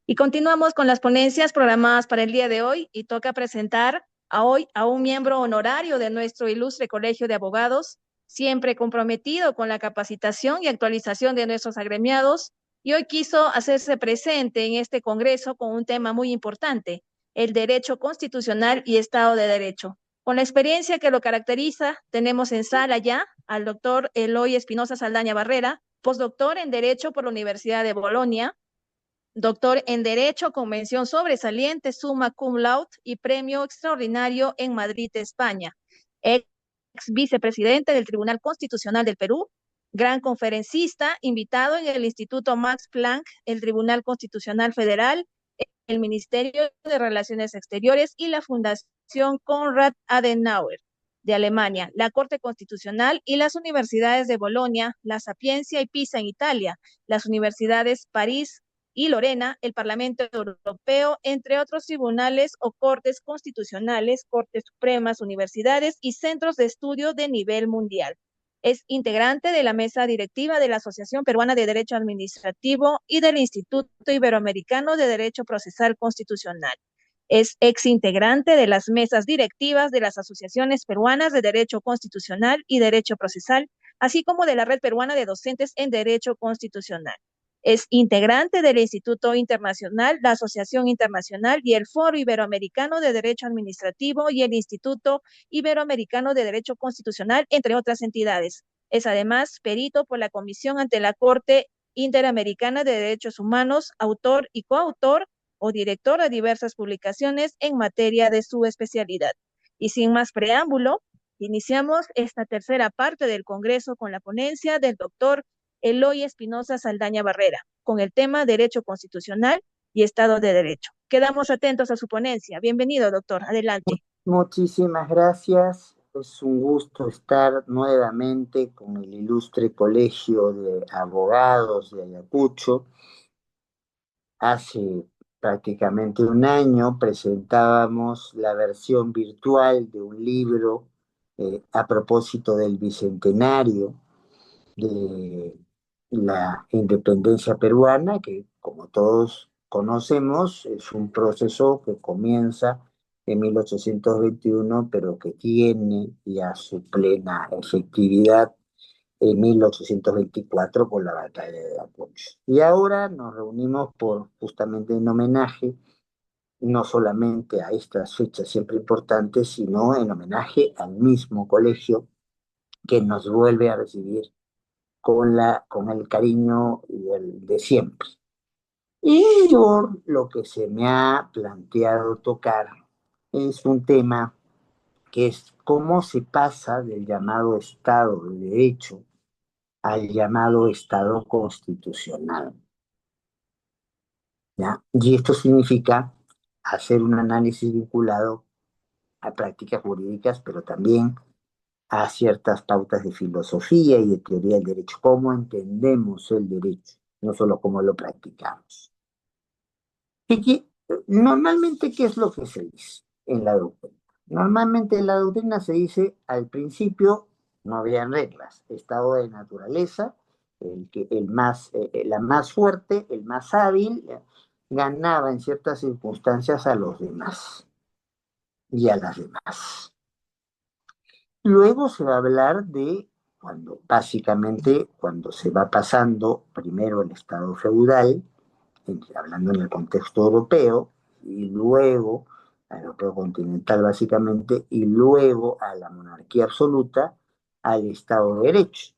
Y continuamos con las ponencias programadas para el día de hoy y toca presentar hoy a un miembro honorario de nuestro ilustre Colegio de Abogados, siempre comprometido con la capacitación y actualización de nuestros agremiados, y hoy quiso hacerse presente en este congreso con un tema muy importante, el derecho constitucional y Estado de Derecho. Con la experiencia que lo caracteriza, tenemos en sala ya al doctor Eloy Espinosa Saldaña Barrera, postdoctor en Derecho por la Universidad de Bolonia, doctor en Derecho con mención sobresaliente, summa cum laude y premio extraordinario en Madrid, España. Ex vicepresidente del Tribunal Constitucional del Perú, gran conferencista, invitado en el Instituto Max Planck, el Tribunal Constitucional Federal, el Ministerio de Relaciones Exteriores y la Fundación Konrad Adenauer de Alemania, la Corte Constitucional y las universidades de Bolonia, La Sapienza y Pisa en Italia, las universidades París y Lorena, el Parlamento Europeo, entre otros tribunales o cortes constitucionales, cortes supremas, universidades y centros de estudio de nivel mundial. Es integrante de la mesa directiva de la Asociación Peruana de Derecho Administrativo y del Instituto Iberoamericano de Derecho Procesal Constitucional. Es exintegrante de las mesas directivas de las asociaciones peruanas de Derecho Constitucional y Derecho Procesal, así como de la Red Peruana de Docentes en Derecho Constitucional. Es integrante del Instituto Internacional, la Asociación Internacional y el Foro Iberoamericano de Derecho Administrativo y el Instituto Iberoamericano de Derecho Constitucional, entre otras entidades. Es además perito por la Comisión ante la Corte Interamericana de Derechos Humanos, autor y coautor o director de diversas publicaciones en materia de su especialidad. Y sin más preámbulo, iniciamos esta tercera parte del Congreso con la ponencia del doctor Eloy Espinosa Saldaña Barrera, con el tema Derecho Constitucional y Estado de Derecho. Quedamos atentos a su ponencia. Bienvenido, doctor. Adelante. Muchísimas gracias. Es un gusto estar nuevamente con el ilustre Colegio de Abogados de Ayacucho. Hace prácticamente un año presentábamos la versión virtual de un libro a propósito del bicentenario de la independencia peruana, que como todos conocemos es un proceso que comienza en 1821, pero que tiene ya su plena efectividad en 1824 con la batalla de Ayacucho. Y ahora nos reunimos justamente en homenaje no solamente a estas fechas siempre importantes, sino en homenaje al mismo colegio que nos vuelve a recibir con el cariño y el de siempre. Y por lo que se me ha planteado tocar es un tema que es cómo se pasa del llamado Estado de Derecho al llamado Estado constitucional, ¿ya? Y esto significa hacer un análisis vinculado a prácticas jurídicas, pero también a ciertas pautas de filosofía y de teoría del derecho, cómo entendemos el derecho, no solo cómo lo practicamos. Normalmente, ¿qué es lo que se dice en la doctrina? Normalmente en la doctrina se dice, al principio no habían reglas, estado de naturaleza, la más fuerte, el más hábil, ganaba en ciertas circunstancias a los demás y a las demás. Luego se va a hablar de básicamente, cuando se va pasando primero el estado feudal, hablando en el contexto europeo, y luego, europeo continental básicamente, y luego a la monarquía absoluta, al Estado de Derecho.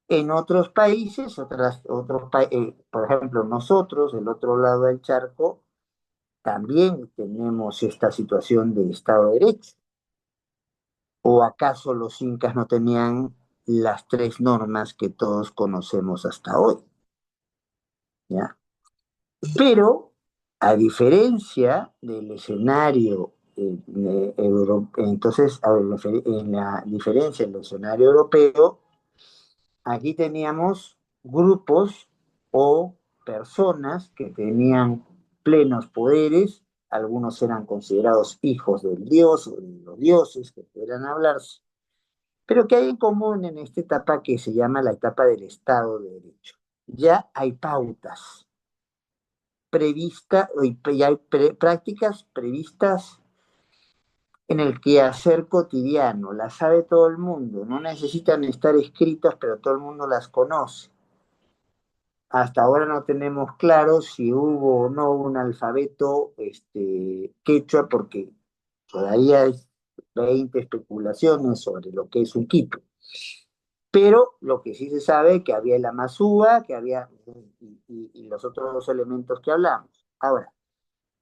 En otros países, por ejemplo, nosotros, del otro lado del charco, también tenemos esta situación de Estado de Derecho. ¿O acaso los incas no tenían las tres normas que todos conocemos hasta hoy? ¿Ya? Pero, a diferencia del escenario entonces, en la diferencia del escenario europeo, aquí teníamos grupos o personas que tenían plenos poderes, algunos eran considerados hijos del dios o de los dioses que pudieran hablarse, pero que hay en común en esta etapa que se llama la etapa del Estado de Derecho. Ya hay pautas, prevista, y hay prácticas previstas en el quehacer cotidiano, las sabe todo el mundo, no necesitan estar escritas, pero todo el mundo las conoce. Hasta ahora no tenemos claro si hubo o no un alfabeto quechua, porque todavía hay 20 especulaciones sobre lo que es un quito. Pero lo que sí se sabe es que había el amazúa, que había y los otros dos elementos que hablamos. Ahora,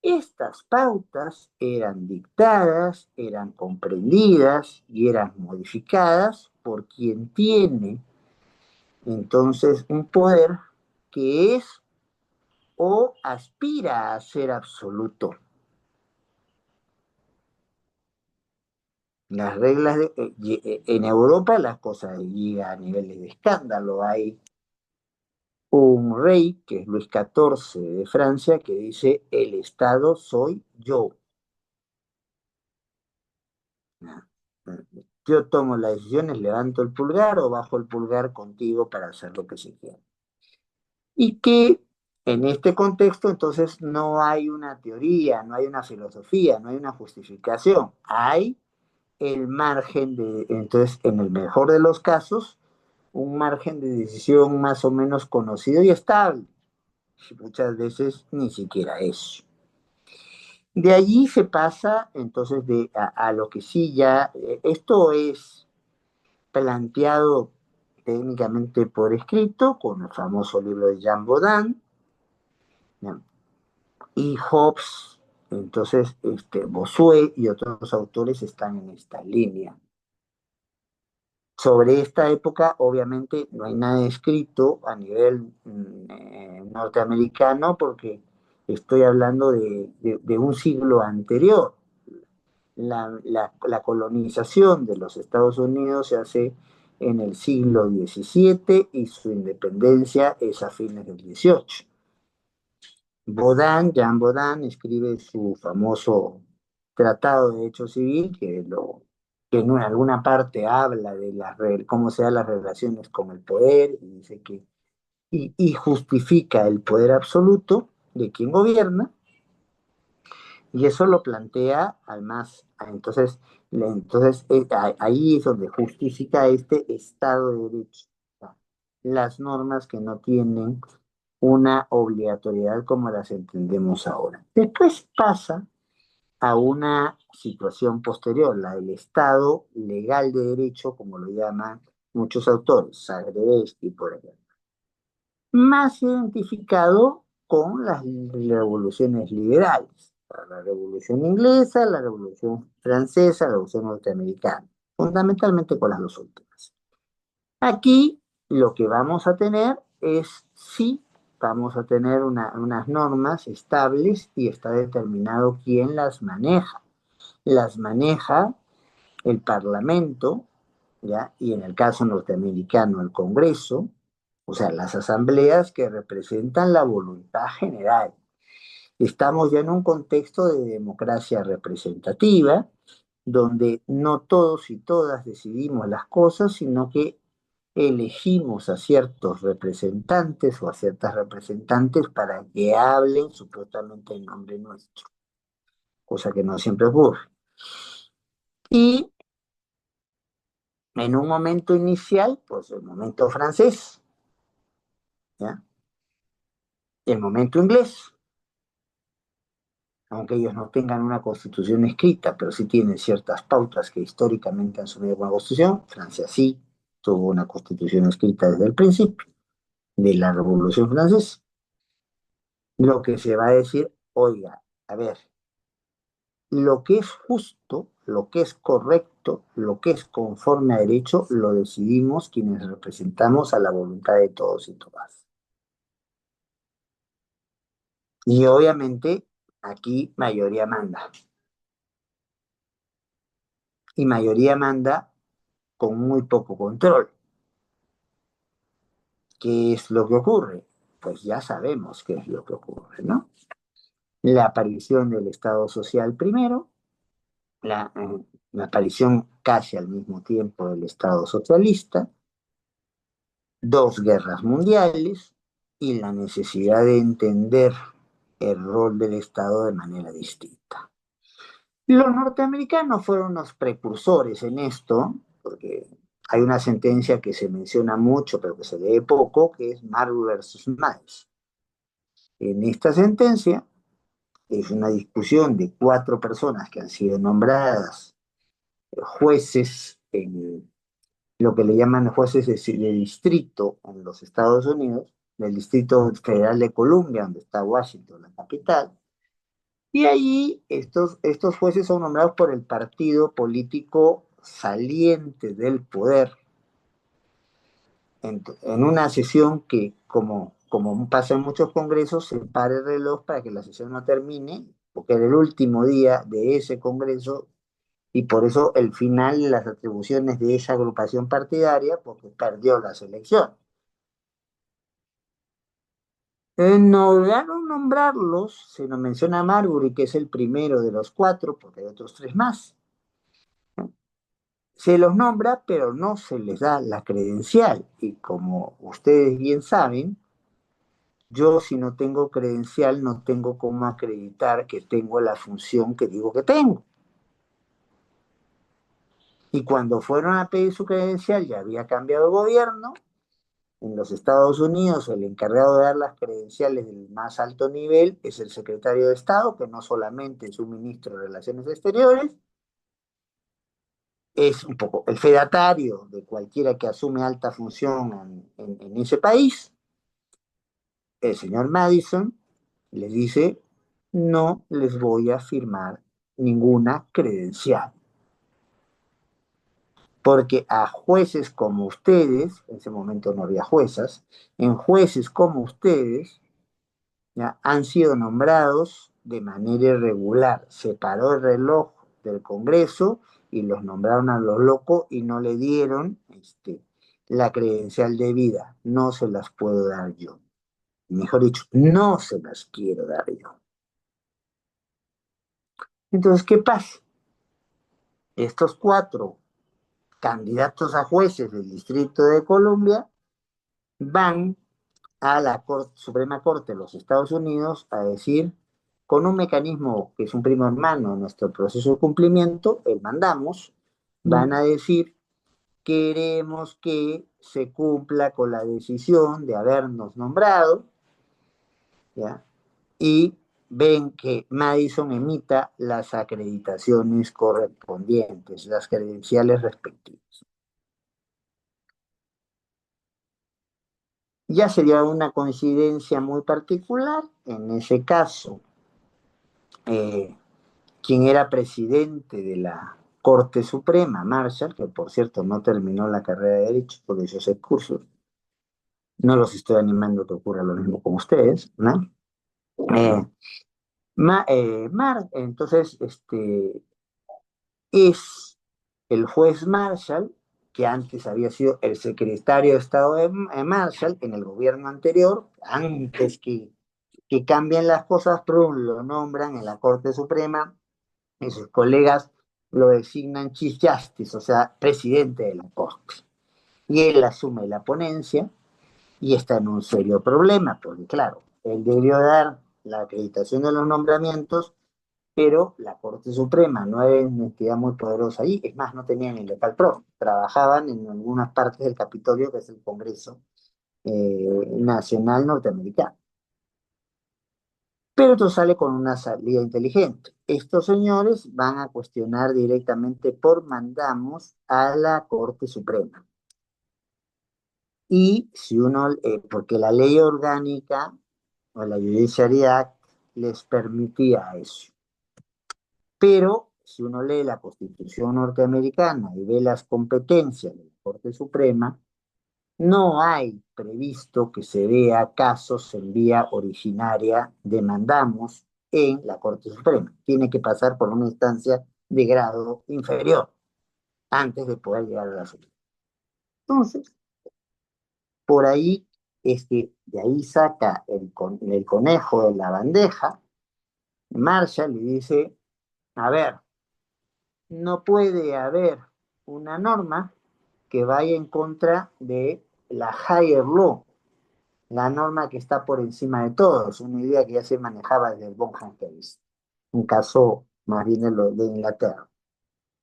estas pautas eran dictadas, eran comprendidas y eran modificadas por quien tiene entonces un poder que es o aspira a ser absoluto. Las reglas en Europa las cosas llegan a niveles de escándalo. Hay un rey, que es Luis XIV de Francia, que dice, el Estado soy yo. Yo tomo las decisiones, levanto el pulgar o bajo el pulgar contigo para hacer lo que se quiera. Y que en este contexto entonces no hay una teoría, no hay una filosofía, no hay una justificación. Hay el margen de, entonces en el mejor de los casos, un margen de decisión más o menos conocido y estable. Muchas veces ni siquiera eso. De allí se pasa entonces a lo que sí ya, esto es planteado técnicamente por escrito con el famoso libro de Jean Baudin, ¿no? Y Hobbes, entonces Bossuet y otros autores están en esta línea. Sobre esta época, obviamente, no hay nada escrito a nivel norteamericano porque estoy hablando de un siglo anterior. La colonización de los Estados Unidos se hace en el siglo XVII y su independencia es a fines del XVIII. Jean Baudin, escribe su famoso Tratado de Derecho Civil, que en alguna parte habla de cómo se dan las relaciones con el poder y dice que y justifica el poder absoluto de quien gobierna, y eso lo plantea al más. Entonces ahí es donde justifica este Estado de Derecho, las normas que no tienen una obligatoriedad como las entendemos ahora. Después pasa a una situación posterior, la del Estado legal de derecho, como lo llaman muchos autores, Zagrebelsky, por ejemplo, más identificado con las revoluciones liberales, la revolución inglesa, la revolución francesa, la revolución norteamericana, fundamentalmente con las dos últimas. Aquí lo que vamos a tener es, sí, vamos a tener unas normas estables y está determinado quién las maneja. Las maneja el Parlamento, ¿ya? Y en el caso norteamericano, el Congreso, o sea, las asambleas que representan la voluntad general. Estamos ya en un contexto de democracia representativa, donde no todos y todas decidimos las cosas, sino que elegimos a ciertos representantes o a ciertas representantes para que hablen supuestamente en nombre nuestro, cosa que no siempre ocurre. Y en un momento inicial, pues el momento francés, ¿ya? El momento inglés, aunque ellos no tengan una constitución escrita, pero sí tienen ciertas pautas que históricamente han subido con la constitución. Francia sí tuvo una constitución escrita desde el principio de la Revolución Francesa. Lo que se va a decir, oiga, a ver, lo que es justo, lo que es correcto, lo que es conforme a derecho, lo decidimos quienes representamos a la voluntad de todos y todas. Y obviamente aquí mayoría manda. Y mayoría manda con muy poco control. ¿Qué es lo que ocurre? Pues ya sabemos qué es lo que ocurre, ¿no? La aparición del Estado social primero, la aparición casi al mismo tiempo del Estado socialista, dos guerras mundiales y la necesidad de entender el rol del Estado de manera distinta. Los norteamericanos fueron los precursores en esto, porque hay una sentencia que se menciona mucho, pero que se lee poco, que es Marbury versus Madison. En esta sentencia es una discusión de 4 personas que han sido nombradas jueces en lo que le llaman jueces de distrito en los Estados Unidos, del Distrito Federal de Columbia, donde está Washington, la capital. Y allí estos jueces son nombrados por el partido político saliente del poder en una sesión que, como pasa en muchos congresos, se para el reloj para que la sesión no termine, porque era el último día de ese congreso y por eso el final de las atribuciones de esa agrupación partidaria, porque perdió las elecciones. No lograron nombrarlos, se nos menciona a Marbury, que es el primero de los 4, porque hay otros 3 más. Se los nombra, pero no se les da la credencial. Y como ustedes bien saben, yo si no tengo credencial no tengo cómo acreditar que tengo la función que digo que tengo. Y cuando fueron a pedir su credencial ya había cambiado el gobierno. En los Estados Unidos el encargado de dar las credenciales del más alto nivel es el secretario de Estado, que no solamente es un ministro de Relaciones Exteriores, es un poco el fedatario de cualquiera que asume alta función en ese país. El señor Madison les dice, no les voy a firmar ninguna credencial, porque a jueces como ustedes, en ese momento no había juezas, en jueces como ustedes, ya han sido nombrados de manera irregular. Se paró el reloj del Congreso y los nombraron a los locos y no le dieron la credencial de vida. No se las puedo dar yo. Mejor dicho, no se las quiero dar yo. Entonces, ¿qué pasa? Estos 4 candidatos a jueces del Distrito de Columbia van a la Suprema Corte de los Estados Unidos a decir, con un mecanismo que es un primo hermano en nuestro proceso de cumplimiento, el mandamos, van a decir, queremos que se cumpla con la decisión de habernos nombrado, ¿ya? Y ven que Madison emita las acreditaciones correspondientes, las credenciales respectivas. Ya sería una coincidencia muy particular, en ese caso, eh, quien era presidente de la Corte Suprema, Marshall, que por cierto no terminó la carrera de Derecho porque hizo 6 cursos, no los estoy animando a que ocurra lo mismo con ustedes, ¿no? Eh, entonces, es el juez Marshall, que antes había sido el secretario de Estado de Marshall en el gobierno anterior, antes que cambien las cosas, pero lo nombran en la Corte Suprema y sus colegas lo designan Chief Justice, o sea, presidente de la Corte. Y él asume la ponencia y está en un serio problema, porque claro, él debió dar la acreditación de los nombramientos, pero la Corte Suprema no era una entidad muy poderosa allí, es más, no tenían el local pro, trabajaban en algunas partes del Capitolio, que es el Congreso Nacional Norteamericano. Pero esto sale con una salida inteligente. Estos señores van a cuestionar directamente por mandamos a la Corte Suprema. Y si uno, porque la ley orgánica o la Judiciary Act les permitía eso. Pero si uno lee la Constitución norteamericana y ve las competencias de la Corte Suprema, no hay previsto que se vea casos en vía originaria de mandamos en la Corte Suprema. Tiene que pasar por una instancia de grado inferior antes de poder llegar a la Suprema. Entonces, por ahí es que de ahí saca el conejo de la bandeja, Marshall, y dice, a ver, no puede haber una norma que vaya en contra de la higher law, la norma que está por encima de todo, es una idea que ya se manejaba desde el Bonham Case, un caso más bien de Inglaterra.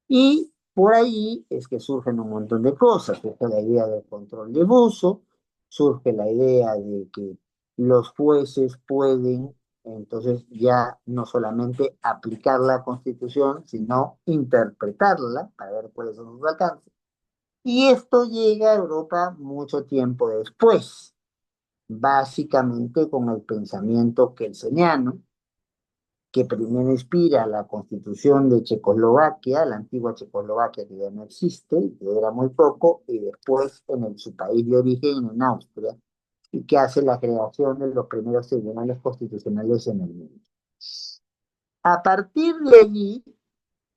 Y por ahí es que surgen un montón de cosas, surge la idea del control de uso, surge la idea de que los jueces pueden entonces ya no solamente aplicar la Constitución, sino interpretarla para ver cuáles son sus alcances. Y esto llega a Europa mucho tiempo después, básicamente con el pensamiento kelseniano, que primero inspira la constitución de Checoslovaquia, la antigua Checoslovaquia que ya no existe, que era muy poco, y después su país de origen, en Austria, y que hace la creación de los primeros tribunales constitucionales en el mundo. A partir de allí,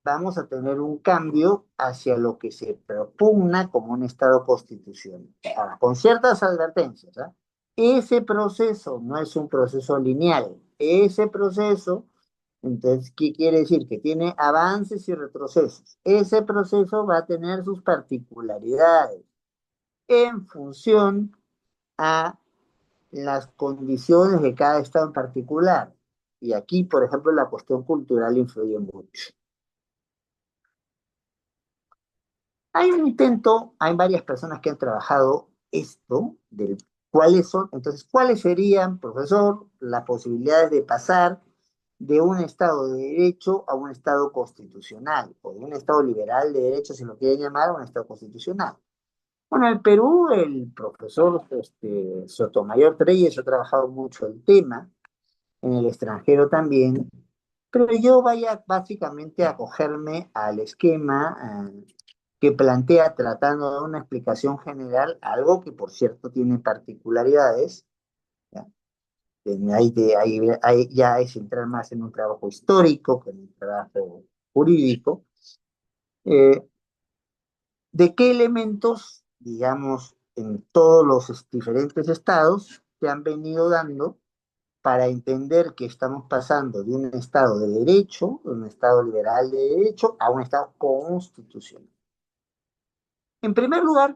vamos a tener un cambio hacia lo que se propugna como un Estado constitucional. Ahora, con ciertas advertencias, ¿eh? Ese proceso no es un proceso lineal. Ese proceso, entonces, ¿qué quiere decir? Que tiene avances y retrocesos. Ese proceso va a tener sus particularidades en función a las condiciones de cada Estado en particular. Y aquí, por ejemplo, la cuestión cultural influye mucho. Hay un intento, hay varias personas que han trabajado esto, del cuáles son, entonces, cuáles serían, profesor, las posibilidades de pasar de un Estado de derecho a un Estado constitucional, o de un Estado liberal de derecho, si lo quieren llamar, a un Estado constitucional. Bueno, en el Perú, el profesor Sotomayor Treyes ha trabajado mucho el tema, en el extranjero también, pero yo vaya básicamente a acogerme al esquema que plantea, tratando de dar una explicación general, algo que por cierto tiene particularidades, ¿ya? Ahí ya es entrar más en un trabajo histórico que en un trabajo jurídico. Eh, ¿De qué elementos, digamos, en todos los diferentes estados se han venido dando para entender que estamos pasando de un Estado de derecho, de un Estado liberal de derecho, a un Estado constitucional? En primer lugar,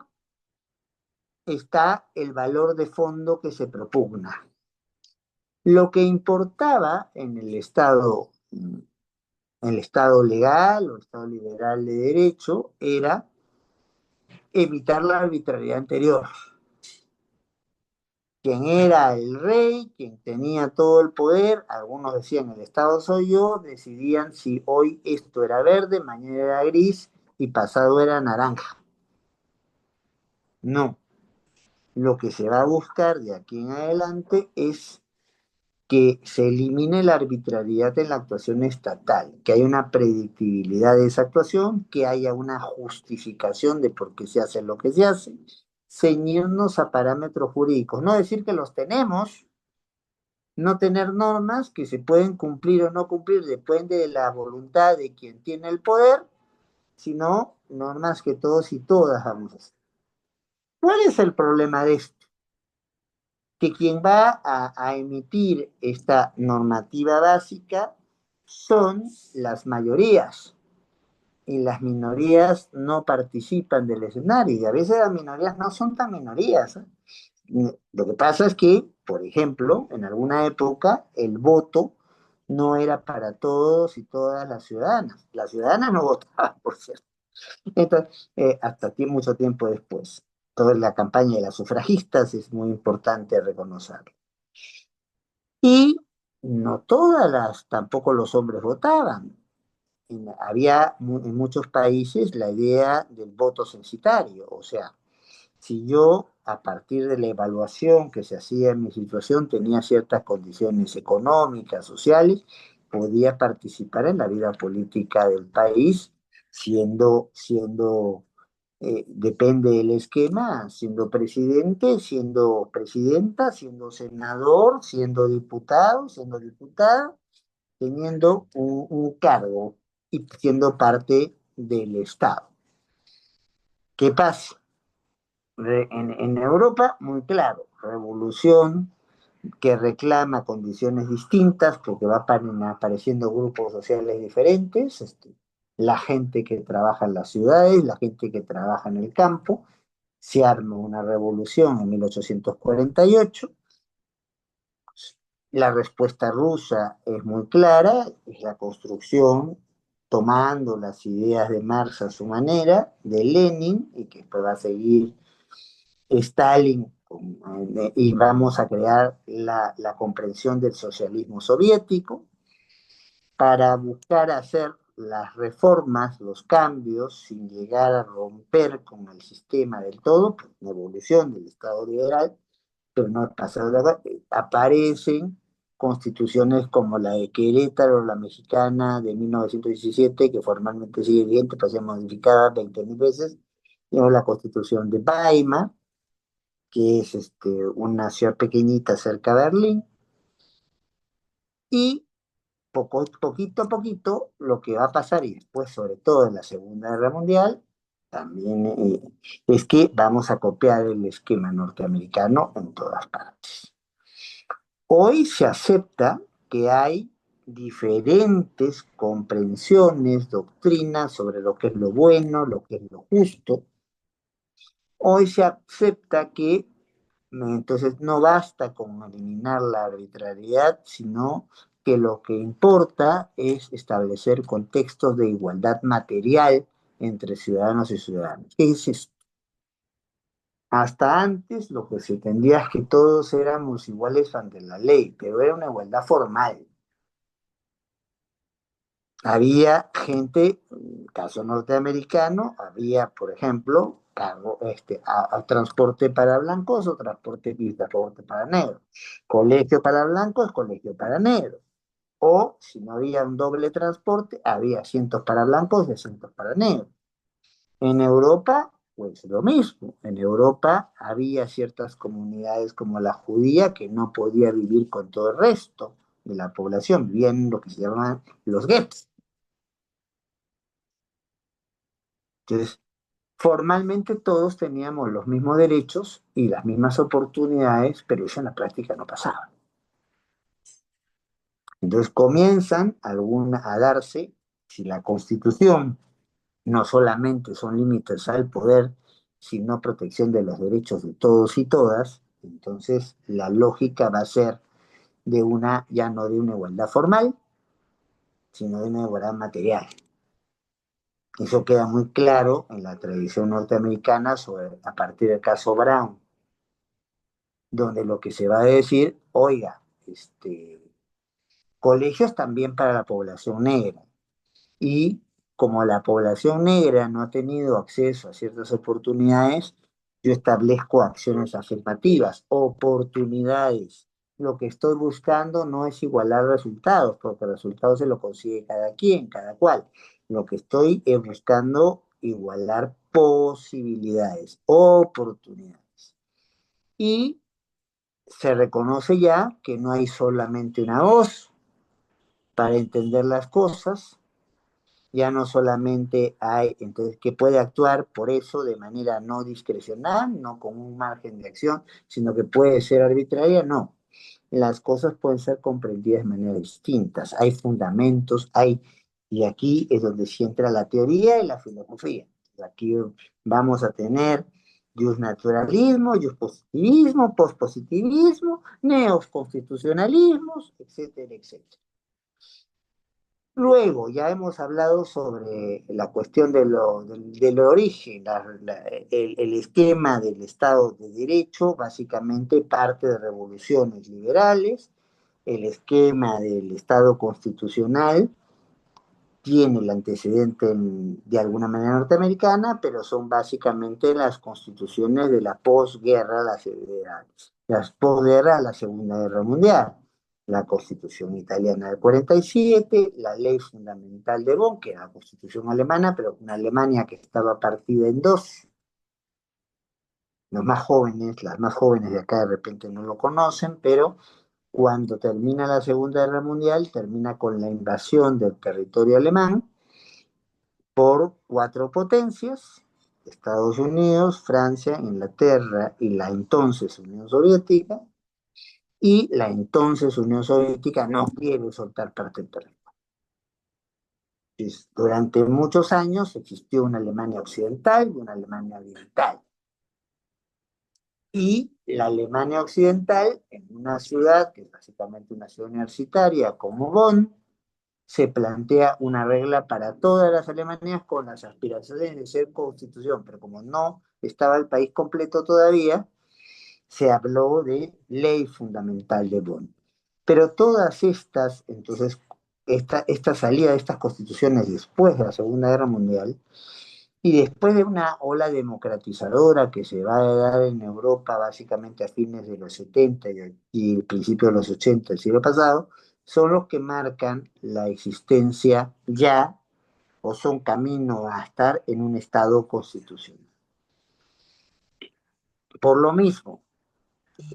está el valor de fondo que se propugna. Lo que importaba en el Estado legal o Estado liberal de derecho era evitar la arbitrariedad anterior. Quien era el rey, quien tenía todo el poder, algunos decían el Estado soy yo, decidían si hoy esto era verde, mañana era gris y pasado era naranja. No, lo que se va a buscar de aquí en adelante es que se elimine la arbitrariedad en la actuación estatal, que haya una predictibilidad de esa actuación, que haya una justificación de por qué se hace lo que se hace, ceñirnos a parámetros jurídicos, no decir que los tenemos, no tener normas que se pueden cumplir o no cumplir, depende de la voluntad de quien tiene el poder, sino normas que todos y todas vamos a hacer. ¿Cuál es el problema de esto? Que quien va a emitir esta normativa básica son las mayorías y las minorías no participan del escenario y a veces las minorías no son tan minorías, ¿eh? Lo que pasa es que, por ejemplo, en alguna época el voto no era para todos y todas las ciudadanas. Las ciudadanas no votaban, por cierto. Entonces, hasta mucho tiempo después. Toda la campaña de las sufragistas es muy importante reconocerlo. Y no tampoco los hombres votaban. Había en muchos países la idea del voto censitario, o sea, si yo a partir de la evaluación que se hacía en mi situación tenía ciertas condiciones económicas, sociales, podía participar en la vida política del país, depende del esquema, siendo presidente, siendo presidenta, siendo senador, siendo diputado, siendo diputada, teniendo un cargo y siendo parte del Estado. ¿Qué pasa? En Europa, muy claro, revolución que reclama condiciones distintas porque apareciendo grupos sociales diferentes, la gente que trabaja en las ciudades, la gente que trabaja en el campo, se arma una revolución en 1848 La respuesta rusa es muy clara, es la construcción tomando las ideas de Marx a su manera, de Lenin, y que después va a seguir Stalin, y vamos a crear la comprensión del socialismo soviético para buscar hacer las reformas, los cambios, sin llegar a romper con el sistema del todo, pues, una evolución del Estado liberal, pero no pasa nada. Aparecen constituciones como la de Querétaro, la mexicana de 1917, que formalmente sigue vigente, pero se ha modificado 20.000 veces, y la constitución de Weimar, que es una ciudad pequeñita cerca de Berlín, y poquito a poquito, lo que va a pasar, y después, sobre todo en la Segunda Guerra Mundial, también es que vamos a copiar el esquema norteamericano en todas partes. Hoy se acepta que hay diferentes comprensiones, doctrinas sobre lo que es lo bueno, lo que es lo justo. Hoy se acepta que entonces no basta con eliminar la arbitrariedad, sino que lo que importa es establecer contextos de igualdad material entre ciudadanos y ciudadanos. ¿Qué es esto? Hasta antes lo que se entendía es que todos éramos iguales ante la ley, pero era una igualdad formal. Había gente, en el caso norteamericano, había, por ejemplo, transporte para blancos o transporte para negros. Colegio para blancos, colegio para negros. O si no había un doble transporte, había asientos para blancos y asientos para negros. En Europa, pues lo mismo. En Europa había ciertas comunidades como la judía que no podía vivir con todo el resto de la población, vivían en lo que se llaman los guetos. Entonces, formalmente todos teníamos los mismos derechos y las mismas oportunidades, pero eso en la práctica no pasaba. Entonces comienzan a darse, si la Constitución no solamente son límites al poder, sino protección de los derechos de todos y todas, entonces la lógica va a ser ya no de una igualdad formal, sino de una igualdad material. Eso queda muy claro en la tradición norteamericana a partir del caso Brown, donde lo que se va a decir, oiga, colegios también para la población negra. Y como la población negra no ha tenido acceso a ciertas oportunidades, yo establezco acciones afirmativas, oportunidades. Lo que estoy buscando no es igualar resultados, porque resultados se lo consigue cada quien, cada cual. Lo que estoy es buscando igualar posibilidades, oportunidades. Y se reconoce ya que no hay solamente una voz para entender las cosas, ya no solamente hay, entonces, que puede actuar por eso de manera no discrecional, no con un margen de acción, sino que puede ser arbitraria, no. Las cosas pueden ser comprendidas de manera distintas, hay fundamentos, y aquí es donde se entra la teoría y la filosofía. Aquí vamos a tener naturalismo, positivismo, pospositivismo, neoconstitucionalismos, etcétera, etcétera. Luego, ya hemos hablado sobre la cuestión del origen, el esquema del Estado de Derecho, básicamente parte de revoluciones liberales, el esquema del Estado constitucional tiene el antecedente de alguna manera norteamericana, pero son básicamente las constituciones de la posguerra, las posguerra a la Segunda Guerra Mundial. La Constitución italiana del 47, la ley fundamental de Bonn, que era la Constitución alemana, pero una Alemania que estaba partida en dos. Las más jóvenes de acá de repente no lo conocen, pero cuando termina la Segunda Guerra Mundial, termina con la invasión del territorio alemán por cuatro potencias: Estados Unidos, Francia, Inglaterra y la entonces Unión Soviética, y la entonces Unión Soviética no quiere soltar parte del territorio. Durante muchos años existió una Alemania occidental y una Alemania oriental. Y la Alemania Occidental, en una ciudad que es básicamente una ciudad universitaria como Bonn, se plantea una regla para todas las Alemanias con las aspiraciones de ser constitución, pero como no estaba el país completo todavía, se habló de ley fundamental de Bonn. Pero todas estas, entonces, esta salida de estas constituciones después de la Segunda Guerra Mundial, y después de una ola democratizadora que se va a dar en Europa básicamente a fines de los 70 y el principio de los 80 del siglo pasado, son los que marcan la existencia ya o son camino a estar en un Estado constitucional. Por lo mismo,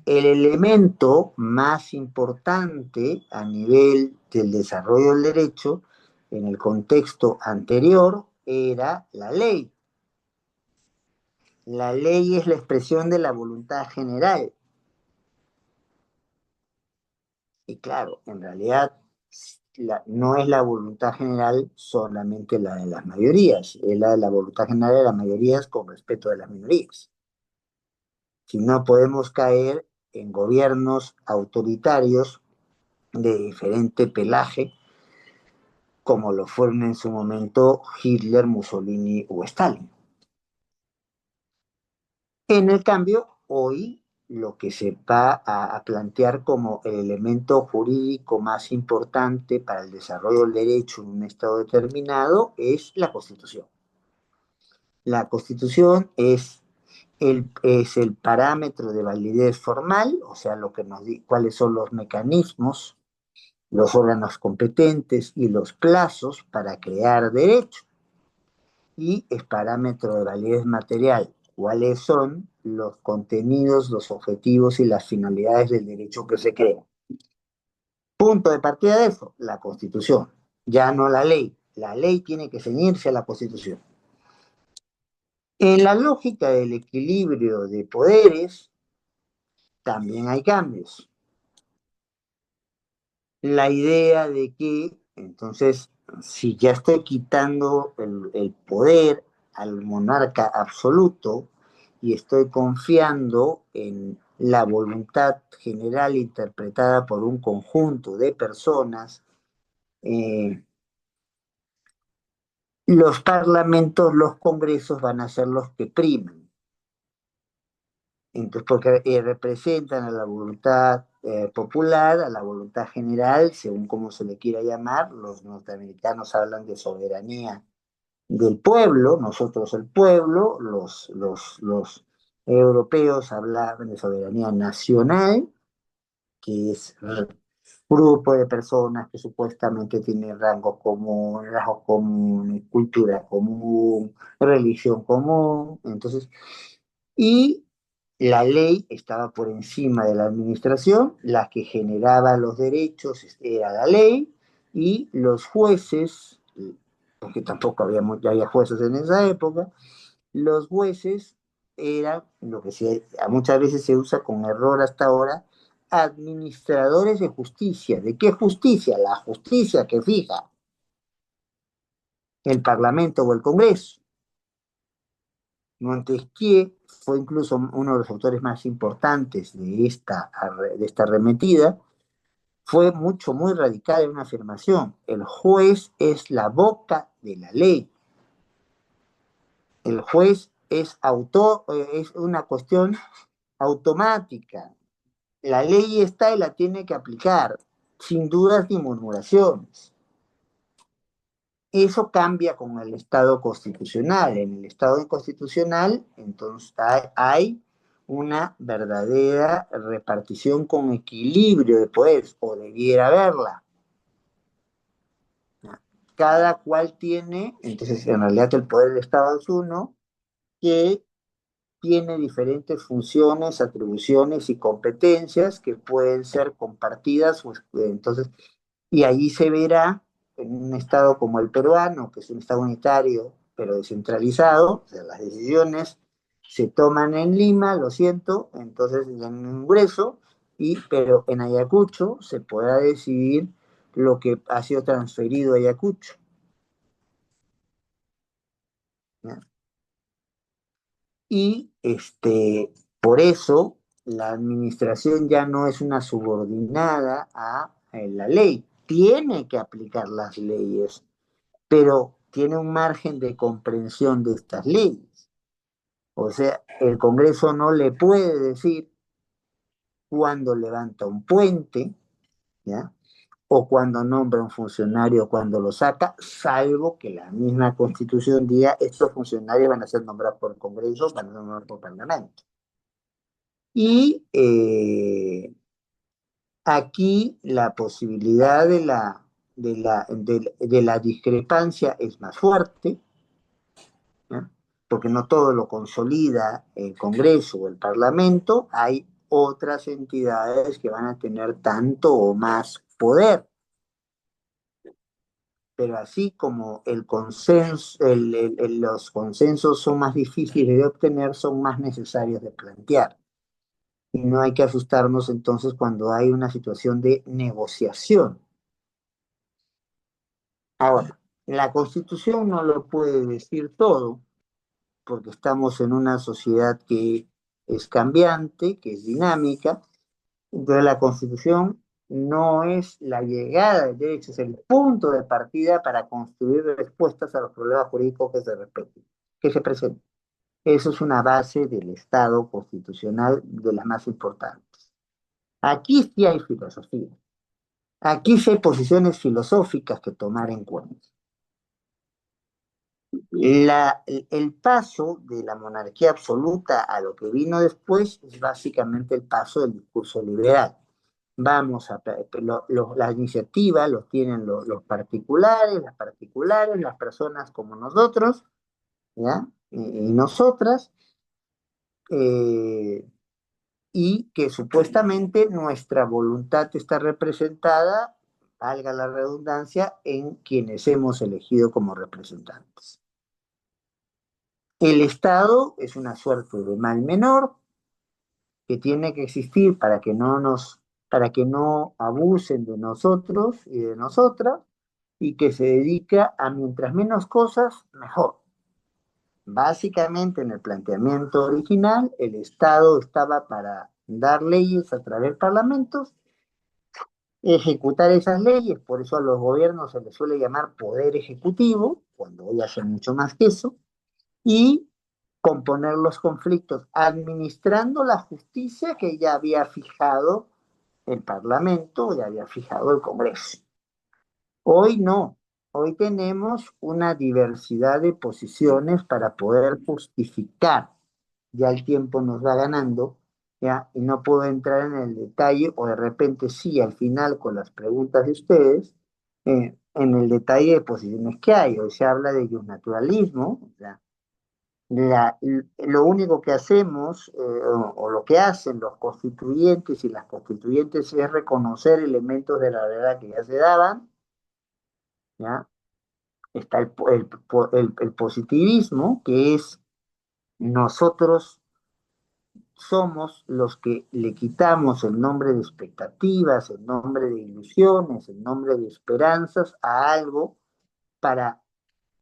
el elemento más importante a nivel del desarrollo del derecho en el contexto anterior era la ley. La ley es la expresión de la voluntad general. Y claro, en realidad no es la voluntad general solamente la de las mayorías, es la de la voluntad general de las mayorías con respeto de las minorías. Si no podemos caer en gobiernos autoritarios de diferente pelaje, como lo fueron en su momento Hitler, Mussolini o Stalin. En el cambio, hoy lo que se va a plantear como el elemento jurídico más importante para el desarrollo del derecho en un Estado determinado es la Constitución. La Constitución es el parámetro de validez formal, o sea, lo que nos dice cuáles son los mecanismos, los órganos competentes y los plazos para crear derecho. Y es parámetro de validez material, cuáles son los contenidos, los objetivos y las finalidades del derecho que se crea. Punto de partida de eso, la Constitución, ya no la ley. La ley tiene que ceñirse a la Constitución. En la lógica del equilibrio de poderes, también hay cambios. La idea de que, entonces, si ya estoy quitando el poder al monarca absoluto y estoy confiando en la voluntad general interpretada por un conjunto de personas, eh, los parlamentos, los congresos van a ser los que priman. Entonces, porque representan a la voluntad popular, a la voluntad general, según como se le quiera llamar. Los norteamericanos hablan de soberanía del pueblo, nosotros el pueblo, los europeos hablaban de soberanía nacional, que es un grupo de personas que supuestamente tienen rasgos comunes, cultura común, religión común. Entonces, y la ley estaba por encima de la administración, la que generaba los derechos era la ley, y los jueces, porque tampoco ya había jueces en esa época, los jueces eran lo que muchas veces se usa con error hasta ahora, administradores de justicia. ¿De qué justicia? La justicia que fija el Parlamento o el Congreso. Montesquieu fue incluso uno de los autores más importantes de esta arremetida, fue muy radical en una afirmación: el juez es la boca de la ley. El juez es una cuestión automática. La ley está y la tiene que aplicar, sin dudas ni murmuraciones. Eso cambia con el Estado constitucional. En el Estado constitucional, entonces, hay una verdadera repartición con equilibrio de poderes, o debiera haberla. Cada cual tiene, entonces, en realidad el poder del Estado es uno, que tiene diferentes funciones, atribuciones y competencias que pueden ser compartidas, pues, entonces, y allí se verá en un estado como el peruano, que es un estado unitario, pero descentralizado, o sea, las decisiones se toman en Lima, lo siento, entonces en un Congreso, pero en Ayacucho se podrá decidir lo que ha sido transferido a Ayacucho. ¿Ya? Y por eso la administración ya no es una subordinada a la ley. Tiene que aplicar las leyes, pero tiene un margen de comprensión de estas leyes. O sea, el Congreso no le puede decir cuando levanta un puente, ¿ya? O cuando nombra un funcionario, cuando lo saca, salvo que la misma Constitución diga estos funcionarios van a ser nombrados por el Congreso, van a ser nombrados por el Parlamento. Y aquí la posibilidad de la discrepancia es más fuerte, ¿ya? Porque no todo lo consolida el Congreso o el Parlamento, hay otras entidades que van a tener tanto o más poder. Pero así como el consenso, los consensos son más difíciles de obtener, son más necesarios de plantear. Y no hay que asustarnos entonces cuando hay una situación de negociación. Ahora, la Constitución no lo puede decir todo, porque estamos en una sociedad que es cambiante, que es dinámica. Entonces la Constitución no es la llegada del derecho, es el punto de partida para construir respuestas a los problemas jurídicos que se presenten. Eso es una base del Estado constitucional de las más importantes. Aquí sí hay filosofía. Aquí sí hay posiciones filosóficas que tomar en cuenta. El paso de la monarquía absoluta a lo que vino después es básicamente el paso del discurso liberal. Vamos a, la iniciativa los tienen los particulares, las personas como nosotros, ¿ya? Y nosotras, eh, y que supuestamente nuestra voluntad está representada, valga la redundancia, en quienes hemos elegido como representantes. El Estado es una suerte de mal menor que tiene que existir para que no abusen de nosotros y de nosotras, y que se dedica a mientras menos cosas, mejor. Básicamente, en el planteamiento original, el Estado estaba para dar leyes a través de parlamentos, ejecutar esas leyes, por eso a los gobiernos se les suele llamar poder ejecutivo, cuando hoy hacen mucho más que eso, y componer los conflictos, administrando la justicia que ya había fijado el Parlamento, ya había fijado el Congreso. Hoy no, hoy tenemos una diversidad de posiciones para poder justificar. Ya el tiempo nos va ganando, ya, y no puedo entrar en el detalle, o de repente sí, al final con las preguntas de ustedes, en el detalle de posiciones que hay. Hoy se habla de naturalismo, o sea, lo único que hacemos, o lo que hacen los constituyentes y las constituyentes es reconocer elementos de la verdad que ya se daban, ¿ya? Está el positivismo, que es nosotros somos los que le quitamos el nombre de expectativas, el nombre de ilusiones, el nombre de esperanzas a algo para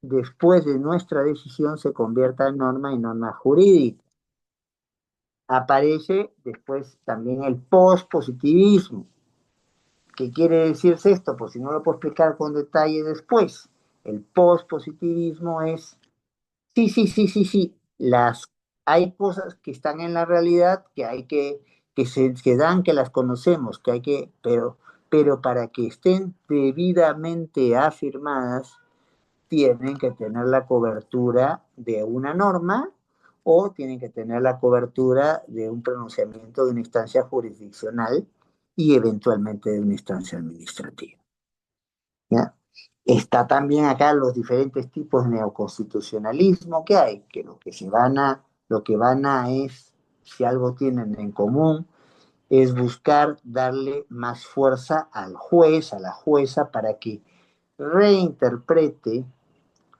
después de nuestra decisión se convierta en norma y norma jurídica. Aparece después también el pospositivismo. ¿Qué quiere decirse esto? Pues si no lo puedo explicar con detalle después. El pospositivismo es sí, sí, sí, sí, sí. Hay cosas que están en la realidad que hay que dan, que las conocemos, que hay pero para que estén debidamente afirmadas, tienen que tener la cobertura de una norma o tienen que tener la cobertura de un pronunciamiento de una instancia jurisdiccional y eventualmente de una instancia administrativa. ¿Ya? Está también acá los diferentes tipos de neoconstitucionalismo que hay, que lo que van a es, si algo tienen en común, es buscar darle más fuerza al juez, a la jueza, para que reinterprete,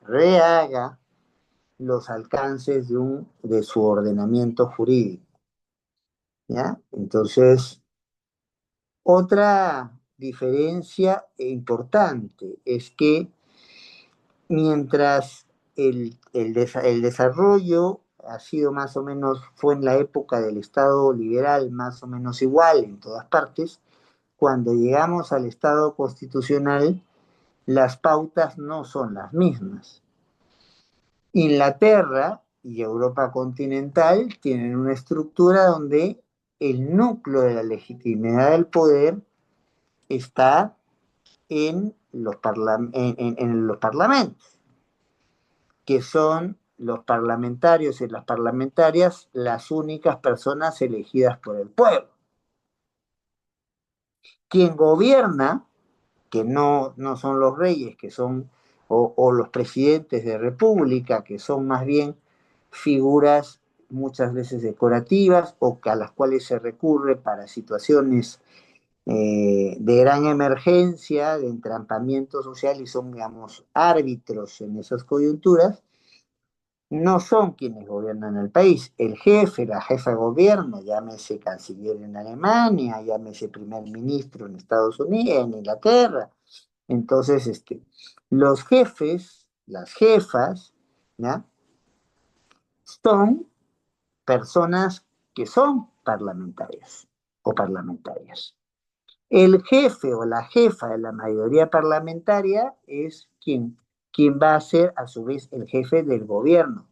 rehaga los alcances de su ordenamiento jurídico. ¿Ya? Entonces, otra diferencia importante es que mientras el desarrollo ha sido más o menos, fue en la época del Estado liberal más o menos igual en todas partes. Cuando llegamos al Estado constitucional, las pautas no son las mismas. Inglaterra y Europa continental tienen una estructura donde el núcleo de la legitimidad del poder está en en los parlamentos, que son los parlamentarios y las parlamentarias las únicas personas elegidas por el pueblo. Quien gobierna, que no son los reyes, que son, o los presidentes de república, que son más bien figuras muchas veces decorativas o a las cuales se recurre para situaciones de gran emergencia, de entrampamiento social y son, digamos, árbitros en esas coyunturas, no son quienes gobiernan el país. El jefe, la jefa de gobierno, llámese canciller en Alemania, llámese primer ministro en Estados Unidos, en Inglaterra. Entonces, los jefes, las jefas, ¿ya? Son personas que son parlamentarias o parlamentarias. El jefe o la jefa de la mayoría parlamentaria es quien va a ser a su vez el jefe del gobierno.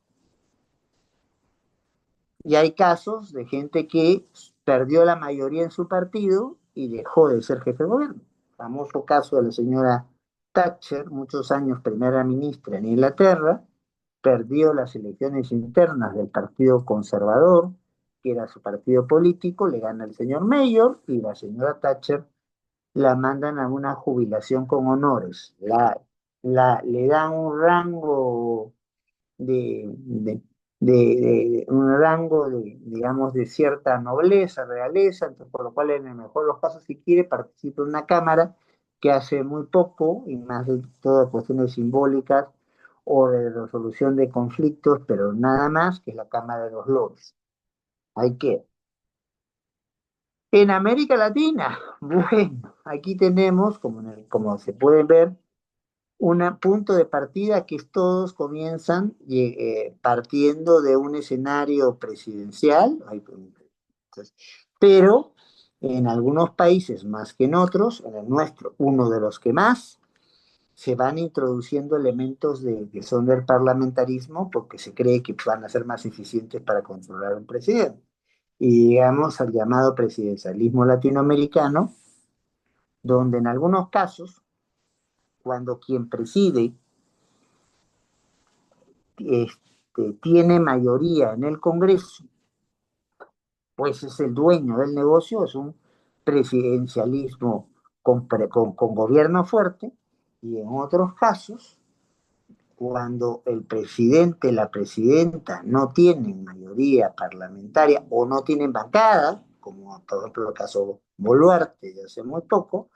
Y hay casos de gente que perdió la mayoría en su partido y dejó de ser jefe de gobierno. Famoso caso de la señora Thatcher, muchos años primera ministra en Inglaterra, perdió las elecciones internas del Partido Conservador, que era su partido político, le gana el señor Mayor y la señora Thatcher la mandan a una jubilación con honores. Le dan un rango de, un rango digamos, de cierta nobleza, realeza, entonces, por lo cual en el mejor de los casos, si quiere, participa en una cámara que hace muy poco, y más de todas cuestiones simbólicas o de resolución de conflictos, pero nada más, que es la Cámara de los Lores. Hay que. En América Latina, bueno, aquí tenemos, como se puede ver, un punto de partida que todos comienzan partiendo de un escenario presidencial, pero en algunos países más que en otros, en el nuestro, uno de los que más, se van introduciendo elementos que son del parlamentarismo porque se cree que van a ser más eficientes para controlar a un presidente. Y llegamos al llamado presidencialismo latinoamericano, donde en algunos casos, cuando quien preside tiene mayoría en el Congreso, pues es el dueño del negocio, es un presidencialismo con gobierno fuerte, y en otros casos, cuando el presidente, la presidenta no tienen mayoría parlamentaria o no tienen bancada, como por ejemplo el caso Boluarte de hace muy poco,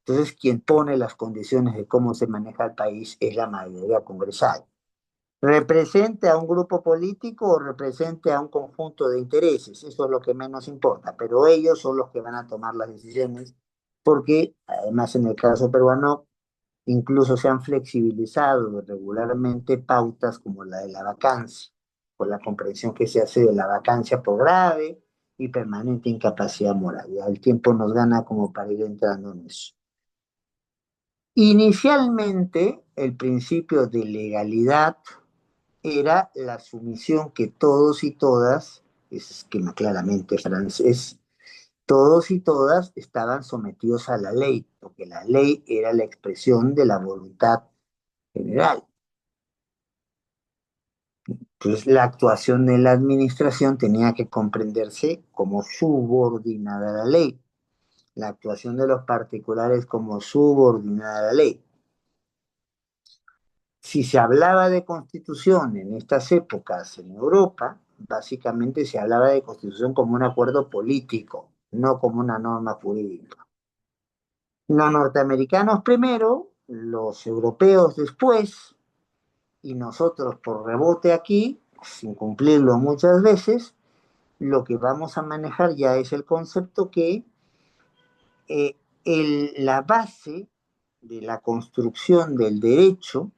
entonces quien pone las condiciones de cómo se maneja el país es la mayoría congresal. Represente a un grupo político o represente a un conjunto de intereses, eso es lo que menos importa, pero ellos son los que van a tomar las decisiones, porque además en el caso peruano incluso se han flexibilizado regularmente pautas como la de la vacancia, por la comprensión que se hace de la vacancia por grave y permanente incapacidad moral. Ya el tiempo nos gana como para ir entrando en eso. Inicialmente, el principio de legalidad era la sumisión que todos y todas, es esquema claramente francés, todos y todas estaban sometidos a la ley, porque la ley era la expresión de la voluntad general. Entonces, la actuación de la administración tenía que comprenderse como subordinada a la ley, la actuación de los particulares como subordinada a la ley. Si se hablaba de constitución en estas épocas en Europa, básicamente se hablaba de constitución como un acuerdo político, no como una norma jurídica. Los norteamericanos primero, los europeos después, y nosotros por rebote aquí, sin cumplirlo muchas veces, lo que vamos a manejar ya es el concepto que la base de la construcción del derecho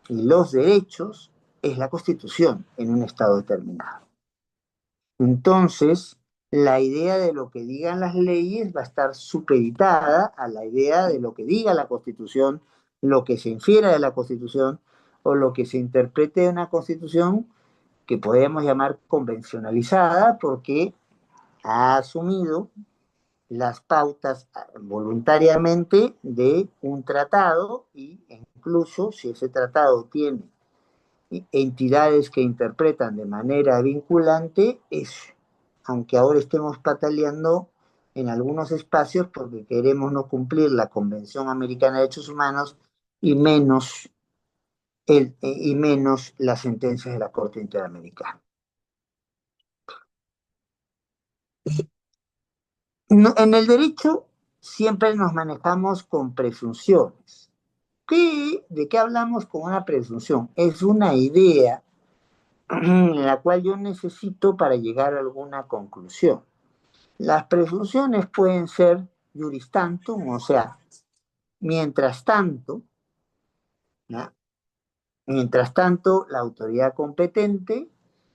y los derechos es la Constitución en un Estado determinado. Entonces, la idea de lo que digan las leyes va a estar supeditada a la idea de lo que diga la Constitución, lo que se infiera de la Constitución o lo que se interprete de una Constitución que podemos llamar convencionalizada porque ha asumido las pautas voluntariamente de un tratado y incluso si ese tratado tiene entidades que interpretan de manera vinculante, es, aunque ahora estemos pataleando en algunos espacios porque queremos no cumplir la Convención Americana de Derechos Humanos y y menos las sentencias de la Corte Interamericana. No, en el derecho siempre nos manejamos con presunciones. ¿De qué hablamos con una presunción? Es una idea la cual yo necesito para llegar a alguna conclusión. Las presunciones pueden ser juris tantum, o sea, mientras tanto, ¿no? Mientras tanto, la autoridad competente,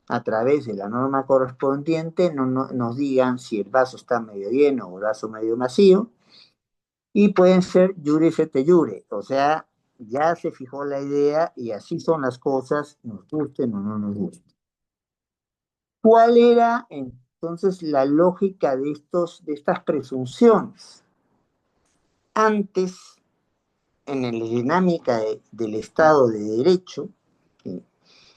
a través de la norma correspondiente, nos digan si el vaso está medio lleno o el vaso medio vacío, y pueden ser juris et jure, o sea, ya se fijó la idea y así son las cosas, nos gusten o no nos gusten. ¿Cuál era entonces la lógica de estas presunciones? Antes, en la dinámica del Estado de Derecho, ¿sí?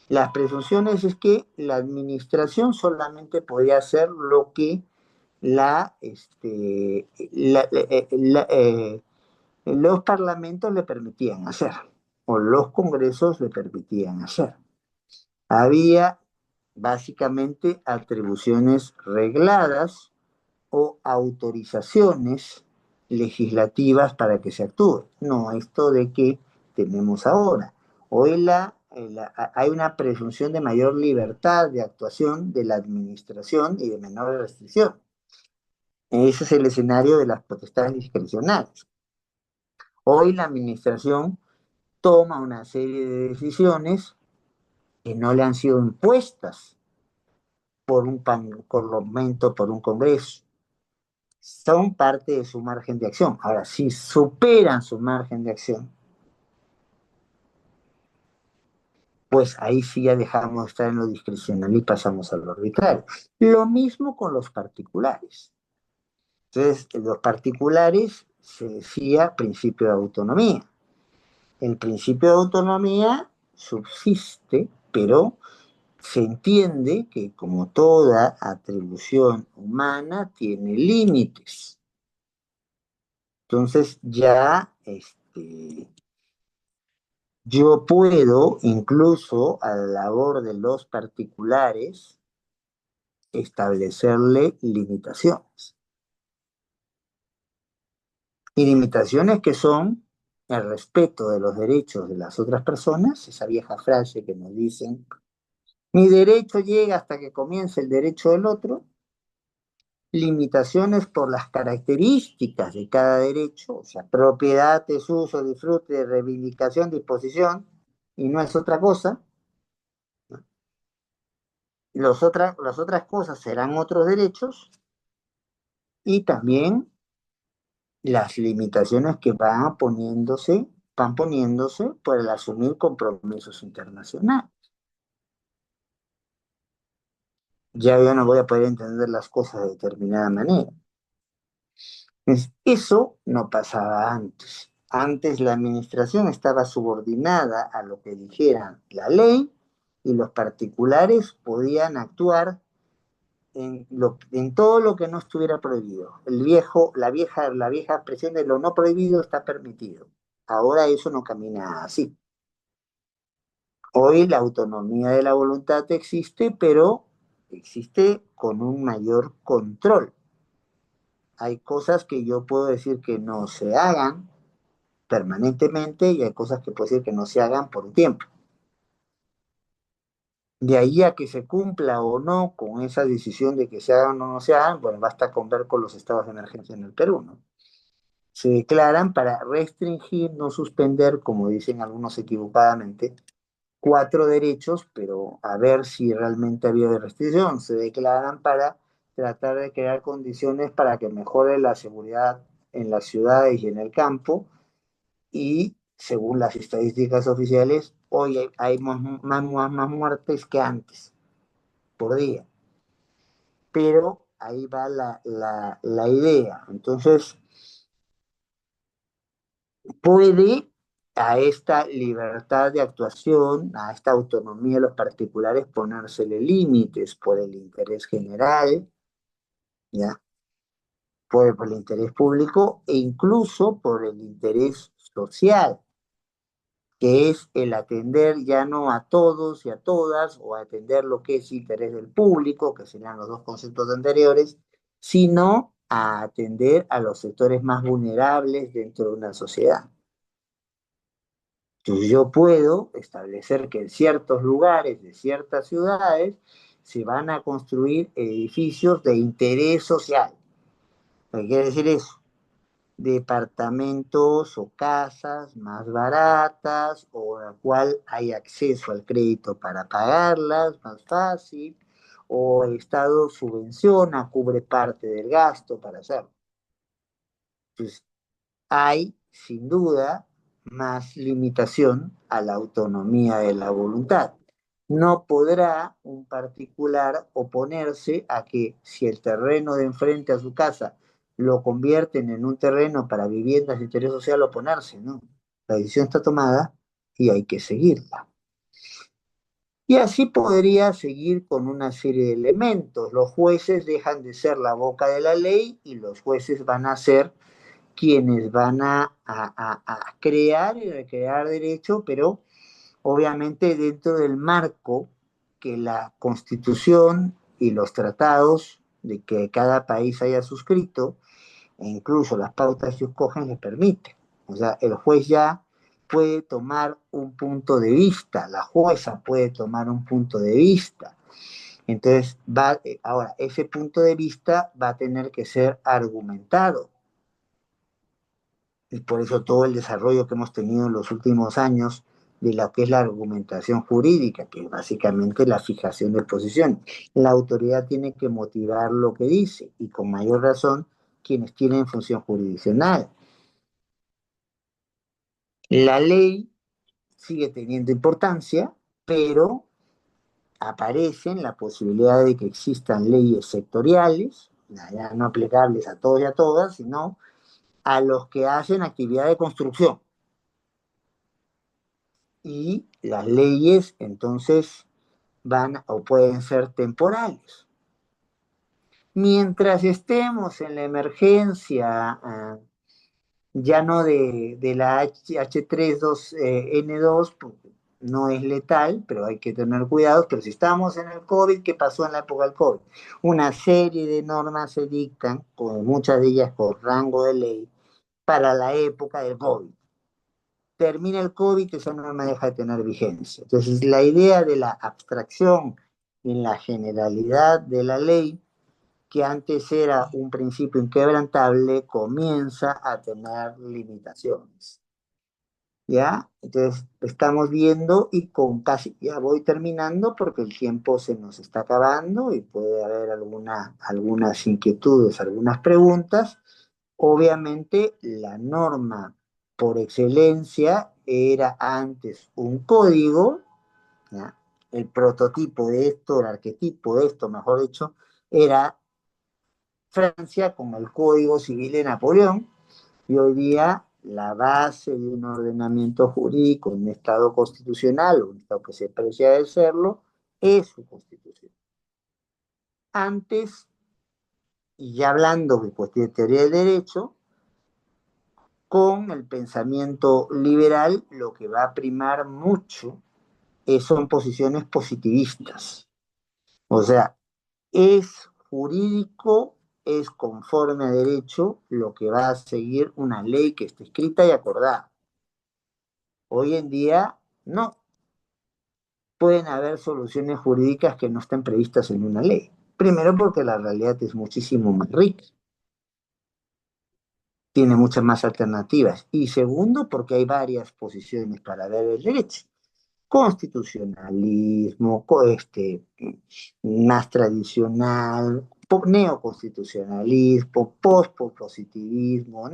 Las presunciones es que la administración solamente podía hacer lo que los parlamentos le permitían hacer, o los congresos le permitían hacer. Había básicamente atribuciones regladas o autorizaciones legislativas para que se actúe. No esto de que tenemos ahora. Hoy hay una presunción de mayor libertad de actuación de la administración y de menor restricción. Ese es el escenario de las potestades discrecionales. Hoy la administración toma una serie de decisiones que no le han sido impuestas por un parlamento, por un congreso. Son parte de su margen de acción. Ahora, si superan su margen de acción, pues ahí sí ya dejamos de estar en lo discrecional y pasamos a lo arbitrario. Lo mismo con los particulares. Entonces, en los particulares se decía principio de autonomía. El principio de autonomía subsiste, pero se entiende que como toda atribución humana tiene límites. Entonces ya yo puedo, incluso a la labor de los particulares, establecerle limitaciones. Y limitaciones que son el respeto de los derechos de las otras personas, esa vieja frase que nos dicen, mi derecho llega hasta que comience el derecho del otro, limitaciones por las características de cada derecho, o sea, propiedad, desuso, disfrute, reivindicación, disposición, y no es otra cosa. Las otras cosas serán otros derechos y también las limitaciones que van poniéndose por el asumir compromisos internacionales. Ya yo no voy a poder entender las cosas de determinada manera. Eso no pasaba antes. Antes la administración estaba subordinada a lo que dijera la ley y los particulares podían actuar en todo lo que no estuviera prohibido. La vieja expresión de lo no prohibido está permitido. Ahora eso no camina así. Hoy la autonomía de la voluntad existe, pero existe con un mayor control. Hay cosas que yo puedo decir que no se hagan permanentemente y hay cosas que puedo decir que no se hagan por un tiempo. De ahí a que se cumpla o no con esa decisión de que se hagan o no se hagan, bueno, basta con ver con los estados de emergencia en el Perú, ¿no? Se declaran para restringir, no suspender, como dicen algunos equivocadamente, 4 derechos, pero a ver si realmente había restricción. Se declaran para tratar de crear condiciones para que mejore la seguridad en las ciudades y en el campo. Y según las estadísticas oficiales, hoy hay más muertes que antes por día. Pero ahí va la idea. Entonces, puede a esta libertad de actuación, a esta autonomía de los particulares, ponérsele límites por el interés general, ¿ya? Por el interés público e incluso por el interés social, que es el atender ya no a todos y a todas, o atender lo que es interés del público, que serían los dos conceptos anteriores, sino a atender a los sectores más vulnerables dentro de una sociedad. Entonces yo puedo establecer que en ciertos lugares de ciertas ciudades se van a construir edificios de interés social. ¿Qué quiere decir eso? Departamentos o casas más baratas o a la cual hay acceso al crédito para pagarlas más fácil, o el Estado subvenciona, cubre parte del gasto para hacerlo. Entonces, hay, sin duda, más limitación a la autonomía de la voluntad. No podrá un particular oponerse a que si el terreno de enfrente a su casa lo convierten en un terreno para viviendas de interés social, oponerse, ¿no? La decisión está tomada y hay que seguirla. Y así podría seguir con una serie de elementos. Los jueces dejan de ser la boca de la ley y los jueces van a ser quienes van a crear y recrear derecho, pero obviamente dentro del marco que la Constitución y los tratados de que cada país haya suscrito, e incluso las pautas que escogen les permiten. O sea, el juez ya puede tomar un punto de vista, la jueza puede tomar un punto de vista. Entonces, ahora, ese punto de vista va a tener que ser argumentado. Y por eso todo el desarrollo que hemos tenido en los últimos años de lo que es la argumentación jurídica, que es básicamente la fijación de posición. La autoridad tiene que motivar lo que dice, y con mayor razón quienes tienen función jurisdiccional. La ley sigue teniendo importancia, pero aparecen la posibilidad de que existan leyes sectoriales, ya no aplicables a todos y a todas, sino a los que hacen actividad de construcción. Y las leyes entonces van o pueden ser temporales. Mientras estemos en la emergencia, ya no de la H3N2, no es letal, pero hay que tener cuidado. Pero si estamos en el COVID, ¿qué pasó en la época del COVID? Una serie de normas se dictan, muchas de ellas por rango de ley, para la época del COVID. Termina el COVID, esa norma deja de tener vigencia. Entonces, la idea de la abstracción en la generalidad de la ley, que antes era un principio inquebrantable, comienza a tener limitaciones. ¿Ya? Entonces, estamos viendo y con casi, ya voy terminando porque el tiempo se nos está acabando y puede haber algunas inquietudes, algunas preguntas. Obviamente, la norma por excelencia era antes un código, ¿ya? El prototipo de esto, el arquetipo de esto, mejor dicho, era Francia con el Código Civil de Napoleón, y hoy día la base de un ordenamiento jurídico, un Estado constitucional, un Estado que se precia de serlo, es su Constitución. Antes, y ya hablando de cuestión de teoría del derecho, con el pensamiento liberal lo que va a primar mucho son posiciones positivistas. O sea, es jurídico, es conforme a derecho lo que va a seguir una ley que esté escrita y acordada. Hoy en día no. Pueden haber soluciones jurídicas que no estén previstas en una ley. Primero porque la realidad es muchísimo más rica, tiene muchas más alternativas. Y segundo porque hay varias posiciones para ver el derecho. constitucionalismo, más tradicional, neoconstitucionalismo, pospositivismo,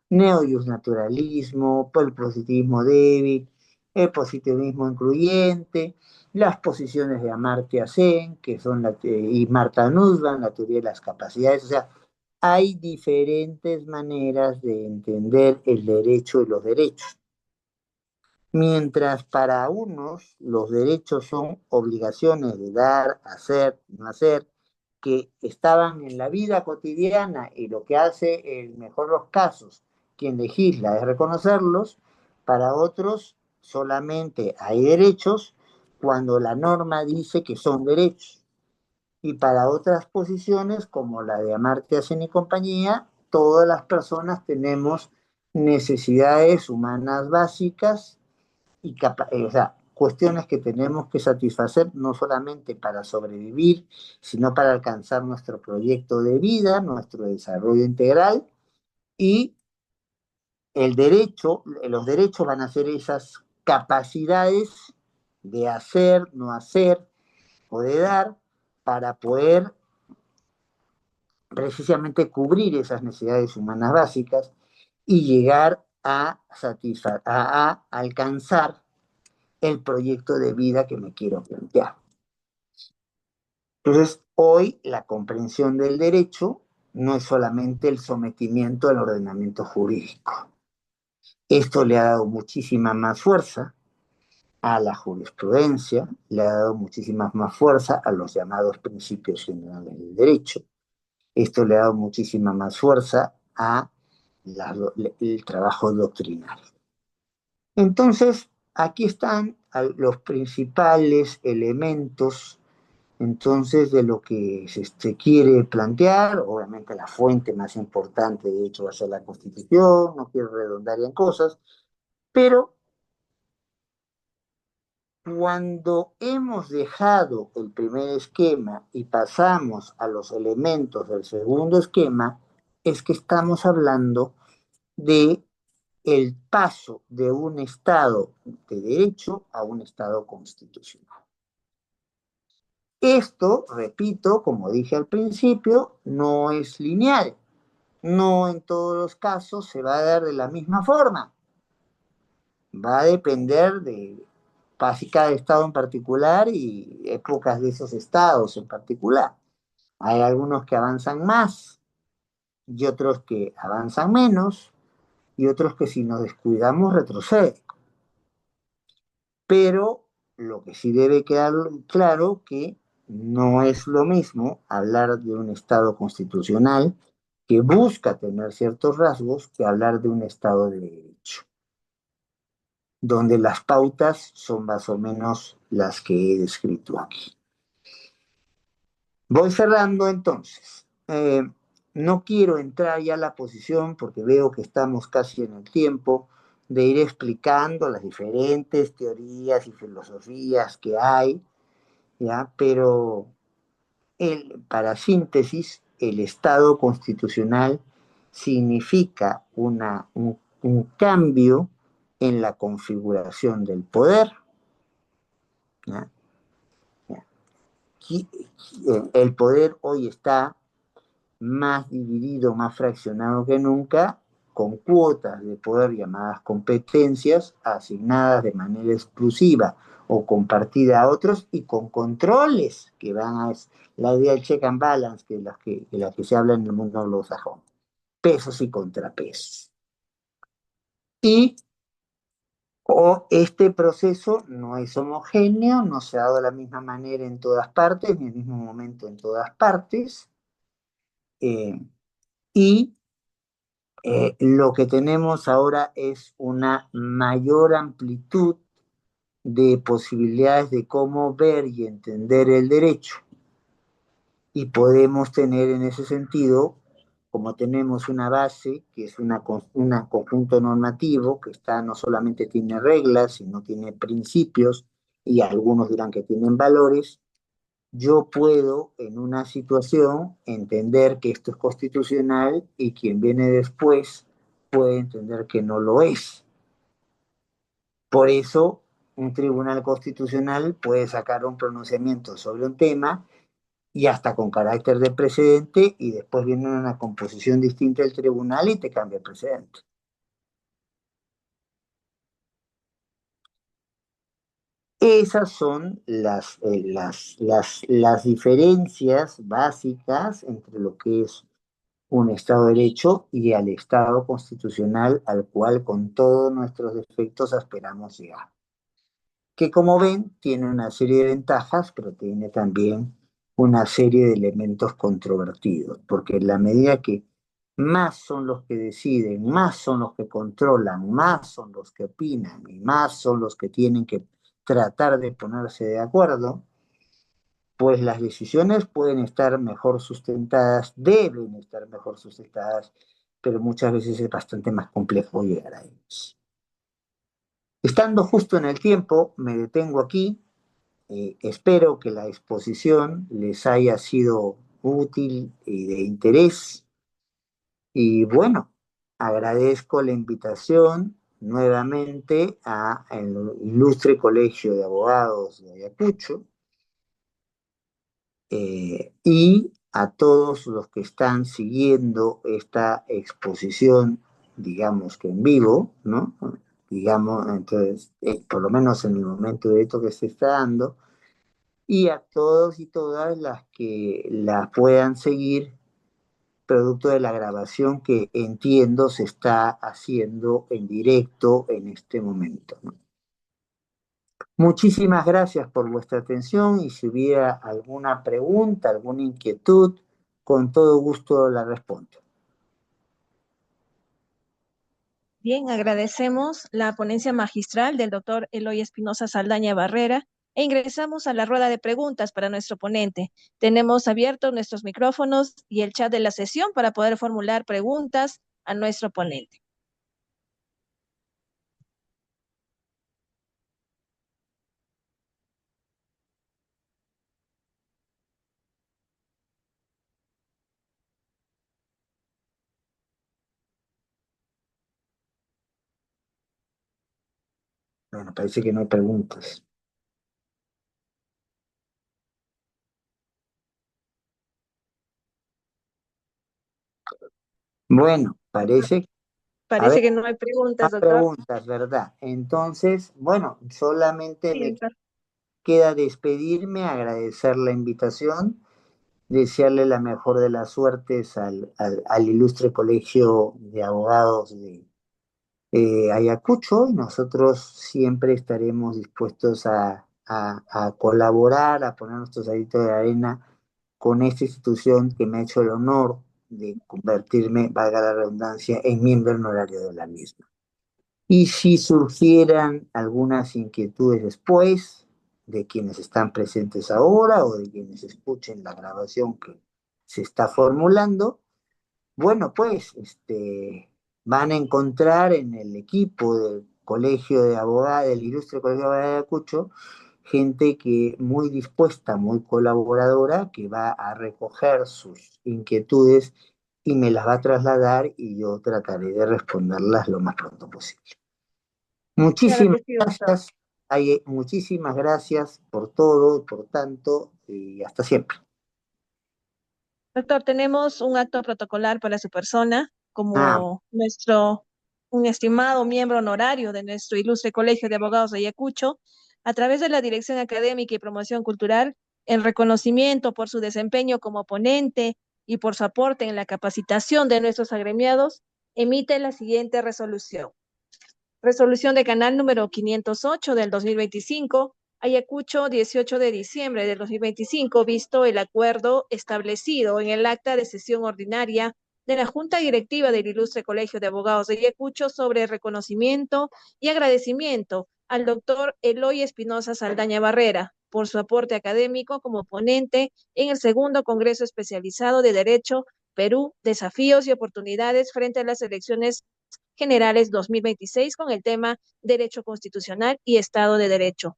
neo-naturalismo, el positivismo débil, el positivismo incluyente, las posiciones de Amartya Sen, que son y Martha Nussbaum, la teoría de las capacidades. O sea, hay diferentes maneras de entender el derecho y los derechos. Mientras para unos los derechos son obligaciones de dar, hacer, no hacer, que estaban en la vida cotidiana y lo que hace en mejor los casos quien legisla es reconocerlos, para otros solamente hay derechos cuando la norma dice que son derechos. Y para otras posiciones, como la de Amartya Sen y compañía, todas las personas tenemos necesidades humanas básicas y o sea, cuestiones que tenemos que satisfacer no solamente para sobrevivir, sino para alcanzar nuestro proyecto de vida, nuestro desarrollo integral y los derechos van a ser esas capacidades de hacer, no hacer o de dar para poder precisamente cubrir esas necesidades humanas básicas y llegar a a alcanzar el proyecto de vida que me quiero plantear. Entonces, hoy la comprensión del derecho no es solamente el sometimiento al ordenamiento jurídico. Esto le ha dado muchísima más fuerza a la jurisprudencia, le ha dado muchísima más fuerza a los llamados principios generales del derecho. Esto le ha dado muchísima más fuerza a el trabajo doctrinal. Entonces, aquí están los principales elementos entonces de lo que se quiere plantear. Obviamente la fuente más importante de hecho va a ser la Constitución, no quiero redundar en cosas, pero cuando hemos dejado el primer esquema y pasamos a los elementos del segundo esquema, es que estamos hablando de el paso de un Estado de derecho a un Estado constitucional. Esto, repito, como dije al principio, no es lineal. No en todos los casos se va a dar de la misma forma. Va a depender de casi cada estado en particular y épocas de esos estados en particular. Hay algunos que avanzan más y otros que avanzan menos y otros que si nos descuidamos retroceden. Pero lo que sí debe quedar claro que no es lo mismo hablar de un Estado constitucional que busca tener ciertos rasgos que hablar de un Estado de derecho, donde las pautas son más o menos las que he descrito aquí. Voy cerrando entonces. No quiero entrar ya a la posición porque veo que estamos casi en el tiempo de ir explicando las diferentes teorías y filosofías que hay, ¿ya? Pero para síntesis, el Estado constitucional significa un cambio en la configuración del poder, ¿ya? El poder hoy está más dividido, más fraccionado que nunca, con cuotas de poder llamadas competencias asignadas de manera exclusiva o compartida a otros y con controles que van a la idea del check and balance, que es la que se habla en el mundo anglosajón, pesos y contrapesos. Y este proceso no es homogéneo, no se ha dado de la misma manera en todas partes, ni en el mismo momento en todas partes, y lo que tenemos ahora es una mayor amplitud de posibilidades de cómo ver y entender el derecho. Y podemos tener en ese sentido, como tenemos una base, que es un conjunto normativo, que no solamente tiene reglas, sino tiene principios, y algunos dirán que tienen valores, yo puedo en una situación entender que esto es constitucional y quien viene después puede entender que no lo es. Por eso un tribunal constitucional puede sacar un pronunciamiento sobre un tema y hasta con carácter de precedente y después viene una composición distinta del tribunal y te cambia el precedente. Esas son las diferencias básicas entre lo que es un Estado de Derecho y al Estado constitucional al cual con todos nuestros defectos aspiramos llegar. Que como ven, tiene una serie de ventajas, pero tiene también una serie de elementos controvertidos, porque en la medida que más son los que deciden, más son los que controlan, más son los que opinan y más son los que tienen que tratar de ponerse de acuerdo, pues las decisiones pueden estar mejor sustentadas, deben estar mejor sustentadas, pero muchas veces es bastante más complejo llegar a ellos. Estando justo en el tiempo, me detengo aquí. Espero que la exposición les haya sido útil y de interés. Y bueno, agradezco la invitación nuevamente al Ilustre Colegio de Abogados de Ayacucho y a todos los que están siguiendo esta exposición, digamos que en vivo, ¿no? Digamos, entonces, por lo menos en el momento de esto que se está dando, y a todos y todas las que la puedan seguir producto de la grabación que entiendo se está haciendo en directo en este momento, ¿no? Muchísimas gracias por vuestra atención y si hubiera alguna pregunta, alguna inquietud, con todo gusto la respondo. Bien, agradecemos la ponencia magistral del doctor Eloy Espinosa Saldaña Barrera e ingresamos a la rueda de preguntas para nuestro ponente. Tenemos abiertos nuestros micrófonos y el chat de la sesión para poder formular preguntas a nuestro ponente. Bueno, parece que no hay preguntas. Bueno, parece, a ver, Parece que no hay más preguntas, doctor. preguntas, ¿verdad? Entonces, bueno, solamente Sí, me doctor. queda despedirme, agradecer la invitación, desearle la mejor de las suertes al Ilustre Colegio de Abogados de Ayacucho y nosotros siempre estaremos dispuestos a colaborar, a poner nuestros granitos de arena con esta institución que me ha hecho el honor de convertirme, valga la redundancia, en miembro honorario de la misma. Y si surgieran algunas inquietudes después de quienes están presentes ahora o de quienes escuchen la grabación que se está formulando, bueno, pues van a encontrar en el equipo del Colegio de Abogados, del Ilustre Colegio de Abogados de Ayacucho, gente que muy dispuesta, muy colaboradora, que va a recoger sus inquietudes y me las va a trasladar y yo trataré de responderlas lo más pronto posible. Claro Muchísimas que sí, doctor. gracias, muchísimas gracias por todo, por tanto, y hasta siempre. Doctor, tenemos un acto protocolar para su persona Ah, como un estimado miembro honorario de nuestro ilustre Colegio de Abogados de Ayacucho, a través de la Dirección Académica y Promoción Cultural, en reconocimiento por su desempeño como ponente y por su aporte en la capacitación de nuestros agremiados, emite la siguiente resolución. Resolución de Canal número 508 del 2025, Ayacucho, 18 de diciembre del 2025, visto el acuerdo establecido en el acta de sesión ordinaria de la Junta Directiva del Ilustre Colegio de Abogados de Ayacucho sobre reconocimiento y agradecimiento al doctor Eloy Espinosa Saldaña Barrera por su aporte académico como ponente en el segundo Congreso Especializado de Derecho Perú, Desafíos y Oportunidades frente a las elecciones generales 2026 con el tema Derecho Constitucional y Estado de Derecho.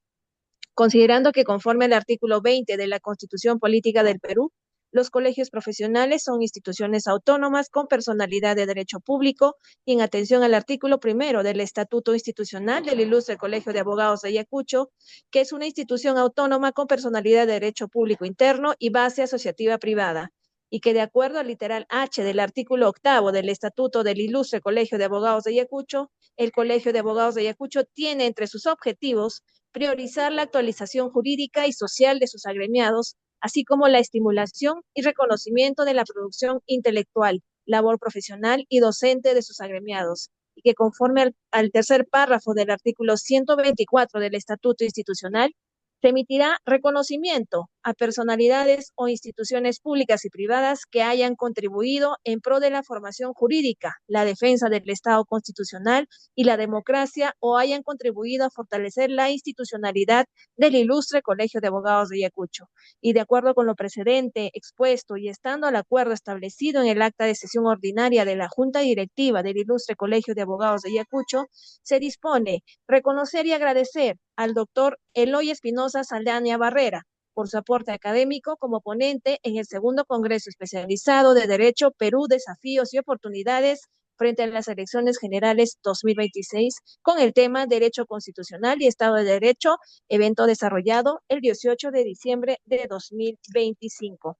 Considerando que conforme al artículo 20 de la Constitución Política del Perú, Los colegios profesionales son instituciones autónomas con personalidad de derecho público y en atención al artículo primero del Estatuto Institucional del Ilustre Colegio de Abogados de Ayacucho, que es una institución autónoma con personalidad de derecho público interno y base asociativa privada, y que de acuerdo al literal H del artículo octavo del Estatuto del Ilustre Colegio de Abogados de Ayacucho, el Colegio de Abogados de Ayacucho tiene entre sus objetivos priorizar la actualización jurídica y social de sus agremiados, así como la estimulación y reconocimiento de la producción intelectual, labor profesional y docente de sus agremiados, y que conforme al tercer párrafo del artículo 124 del Estatuto Institucional, se emitirá reconocimiento a personalidades o instituciones públicas y privadas que hayan contribuido en pro de la formación jurídica, la defensa del Estado constitucional y la democracia o hayan contribuido a fortalecer la institucionalidad del ilustre Colegio de Abogados de Ayacucho. Y de acuerdo con lo precedente expuesto y estando al acuerdo establecido en el acta de sesión ordinaria de la Junta Directiva del ilustre Colegio de Abogados de Ayacucho, se dispone reconocer y agradecer al doctor Eloy Espinosa Saldaña Barrera por su aporte académico como ponente en el segundo Congreso Especializado de Derecho Perú, Desafíos y Oportunidades frente a las elecciones generales 2026 con el tema Derecho Constitucional y Estado de Derecho, evento desarrollado el 18 de diciembre de 2025.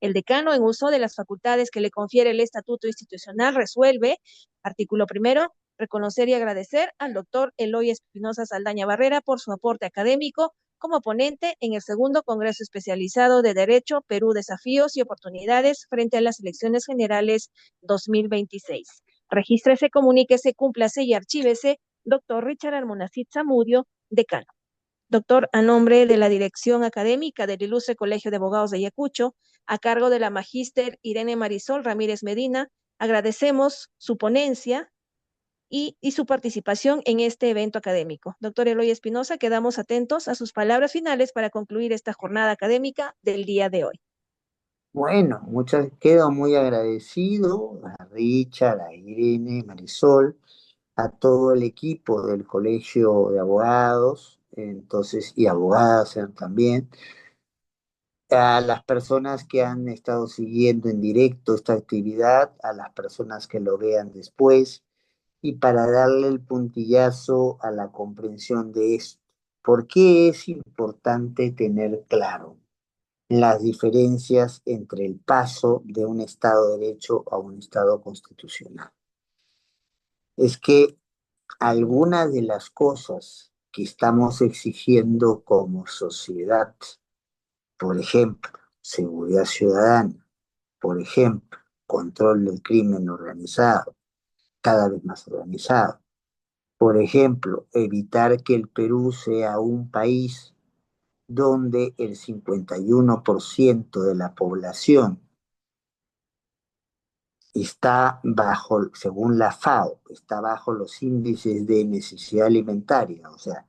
El decano, en uso de las facultades que le confiere el Estatuto Institucional, resuelve, artículo primero, reconocer y agradecer al doctor Eloy Espinosa Saldaña Barrera por su aporte académico como ponente en el segundo Congreso Especializado de Derecho Perú, Desafíos y Oportunidades frente a las elecciones generales 2026. Regístrese, comuníquese, cúmplase y archívese, doctor Richard Almonacid Zamudio, decano. Doctor, a nombre de la dirección académica del Ilustre Colegio de Abogados de Ayacucho, a cargo de la magíster Irene Marisol Ramírez Medina, agradecemos su ponencia y su participación en este evento académico. Doctor Eloy Espinosa, quedamos atentos a sus palabras finales para concluir esta jornada académica del día de hoy. Bueno, quedo muy agradecido a Richard, a Irene, Marisol, a todo el equipo del Colegio de Abogados, entonces, y abogadas también, a las personas que han estado siguiendo en directo esta actividad, a las personas que lo vean después, y para darle el puntillazo a la comprensión de esto. ¿Por qué es importante tener claro las diferencias entre el paso de un Estado de Derecho a un Estado constitucional? Es que algunas de las cosas que estamos exigiendo como sociedad, por ejemplo, seguridad ciudadana, por ejemplo, control del crimen organizado, cada vez más organizado, por ejemplo, evitar que el Perú sea un país donde el 51% de la población está bajo, según la FAO, está bajo los índices de necesidad alimentaria, o sea,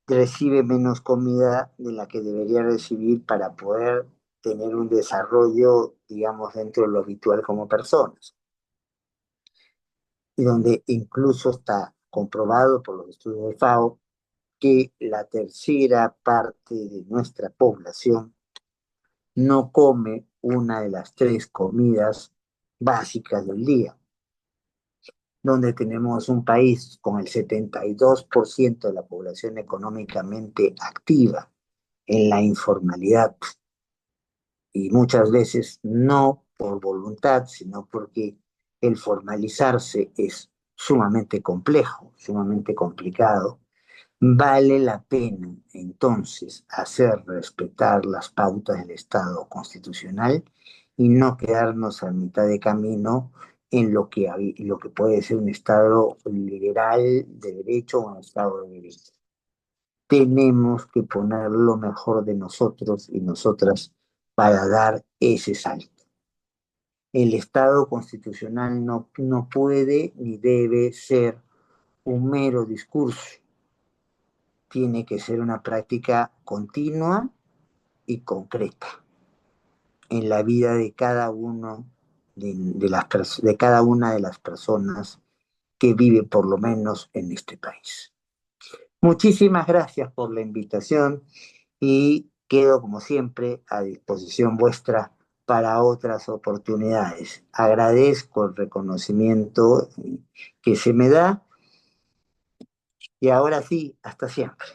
recibe menos comida de la que debería recibir para poder tener un desarrollo, digamos, dentro de lo habitual como personas. Y donde incluso está comprobado por los estudios de FAO que la tercera parte de nuestra población no come una de las tres comidas básicas del día, donde tenemos un país con el 72% de la población económicamente activa en la informalidad y muchas veces no por voluntad, sino porque el formalizarse es sumamente complejo, sumamente complicado. Vale la pena entonces hacer respetar las pautas del Estado constitucional y no quedarnos a mitad de camino en lo que puede ser un Estado liberal de derecho o un Estado de derecho. Tenemos que poner lo mejor de nosotros y nosotras para dar ese salto. El Estado constitucional no puede ni debe ser un mero discurso. Tiene que ser una práctica continua y concreta en la vida de cada uno de cada una de las personas que vive por lo menos en este país. Muchísimas gracias por la invitación y Quedo, como siempre, a disposición vuestra para otras oportunidades. Agradezco el reconocimiento que se me da y ahora sí, hasta siempre.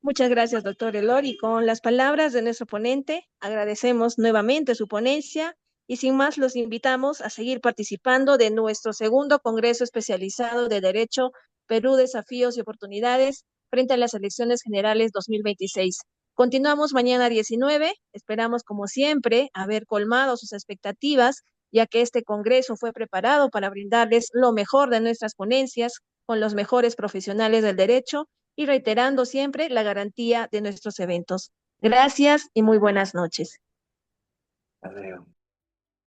Muchas gracias, doctor Elori. Con las palabras de nuestro ponente, agradecemos nuevamente su ponencia y sin más los invitamos a seguir participando de nuestro segundo Congreso Especializado de Derecho Perú, Desafíos y Oportunidades frente a las elecciones generales 2026. Continuamos mañana 19. Esperamos, como siempre, haber colmado sus expectativas, ya que este Congreso fue preparado para brindarles lo mejor de nuestras ponencias con los mejores profesionales del derecho y reiterando siempre la garantía de nuestros eventos. Gracias y muy buenas noches. Hasta luego.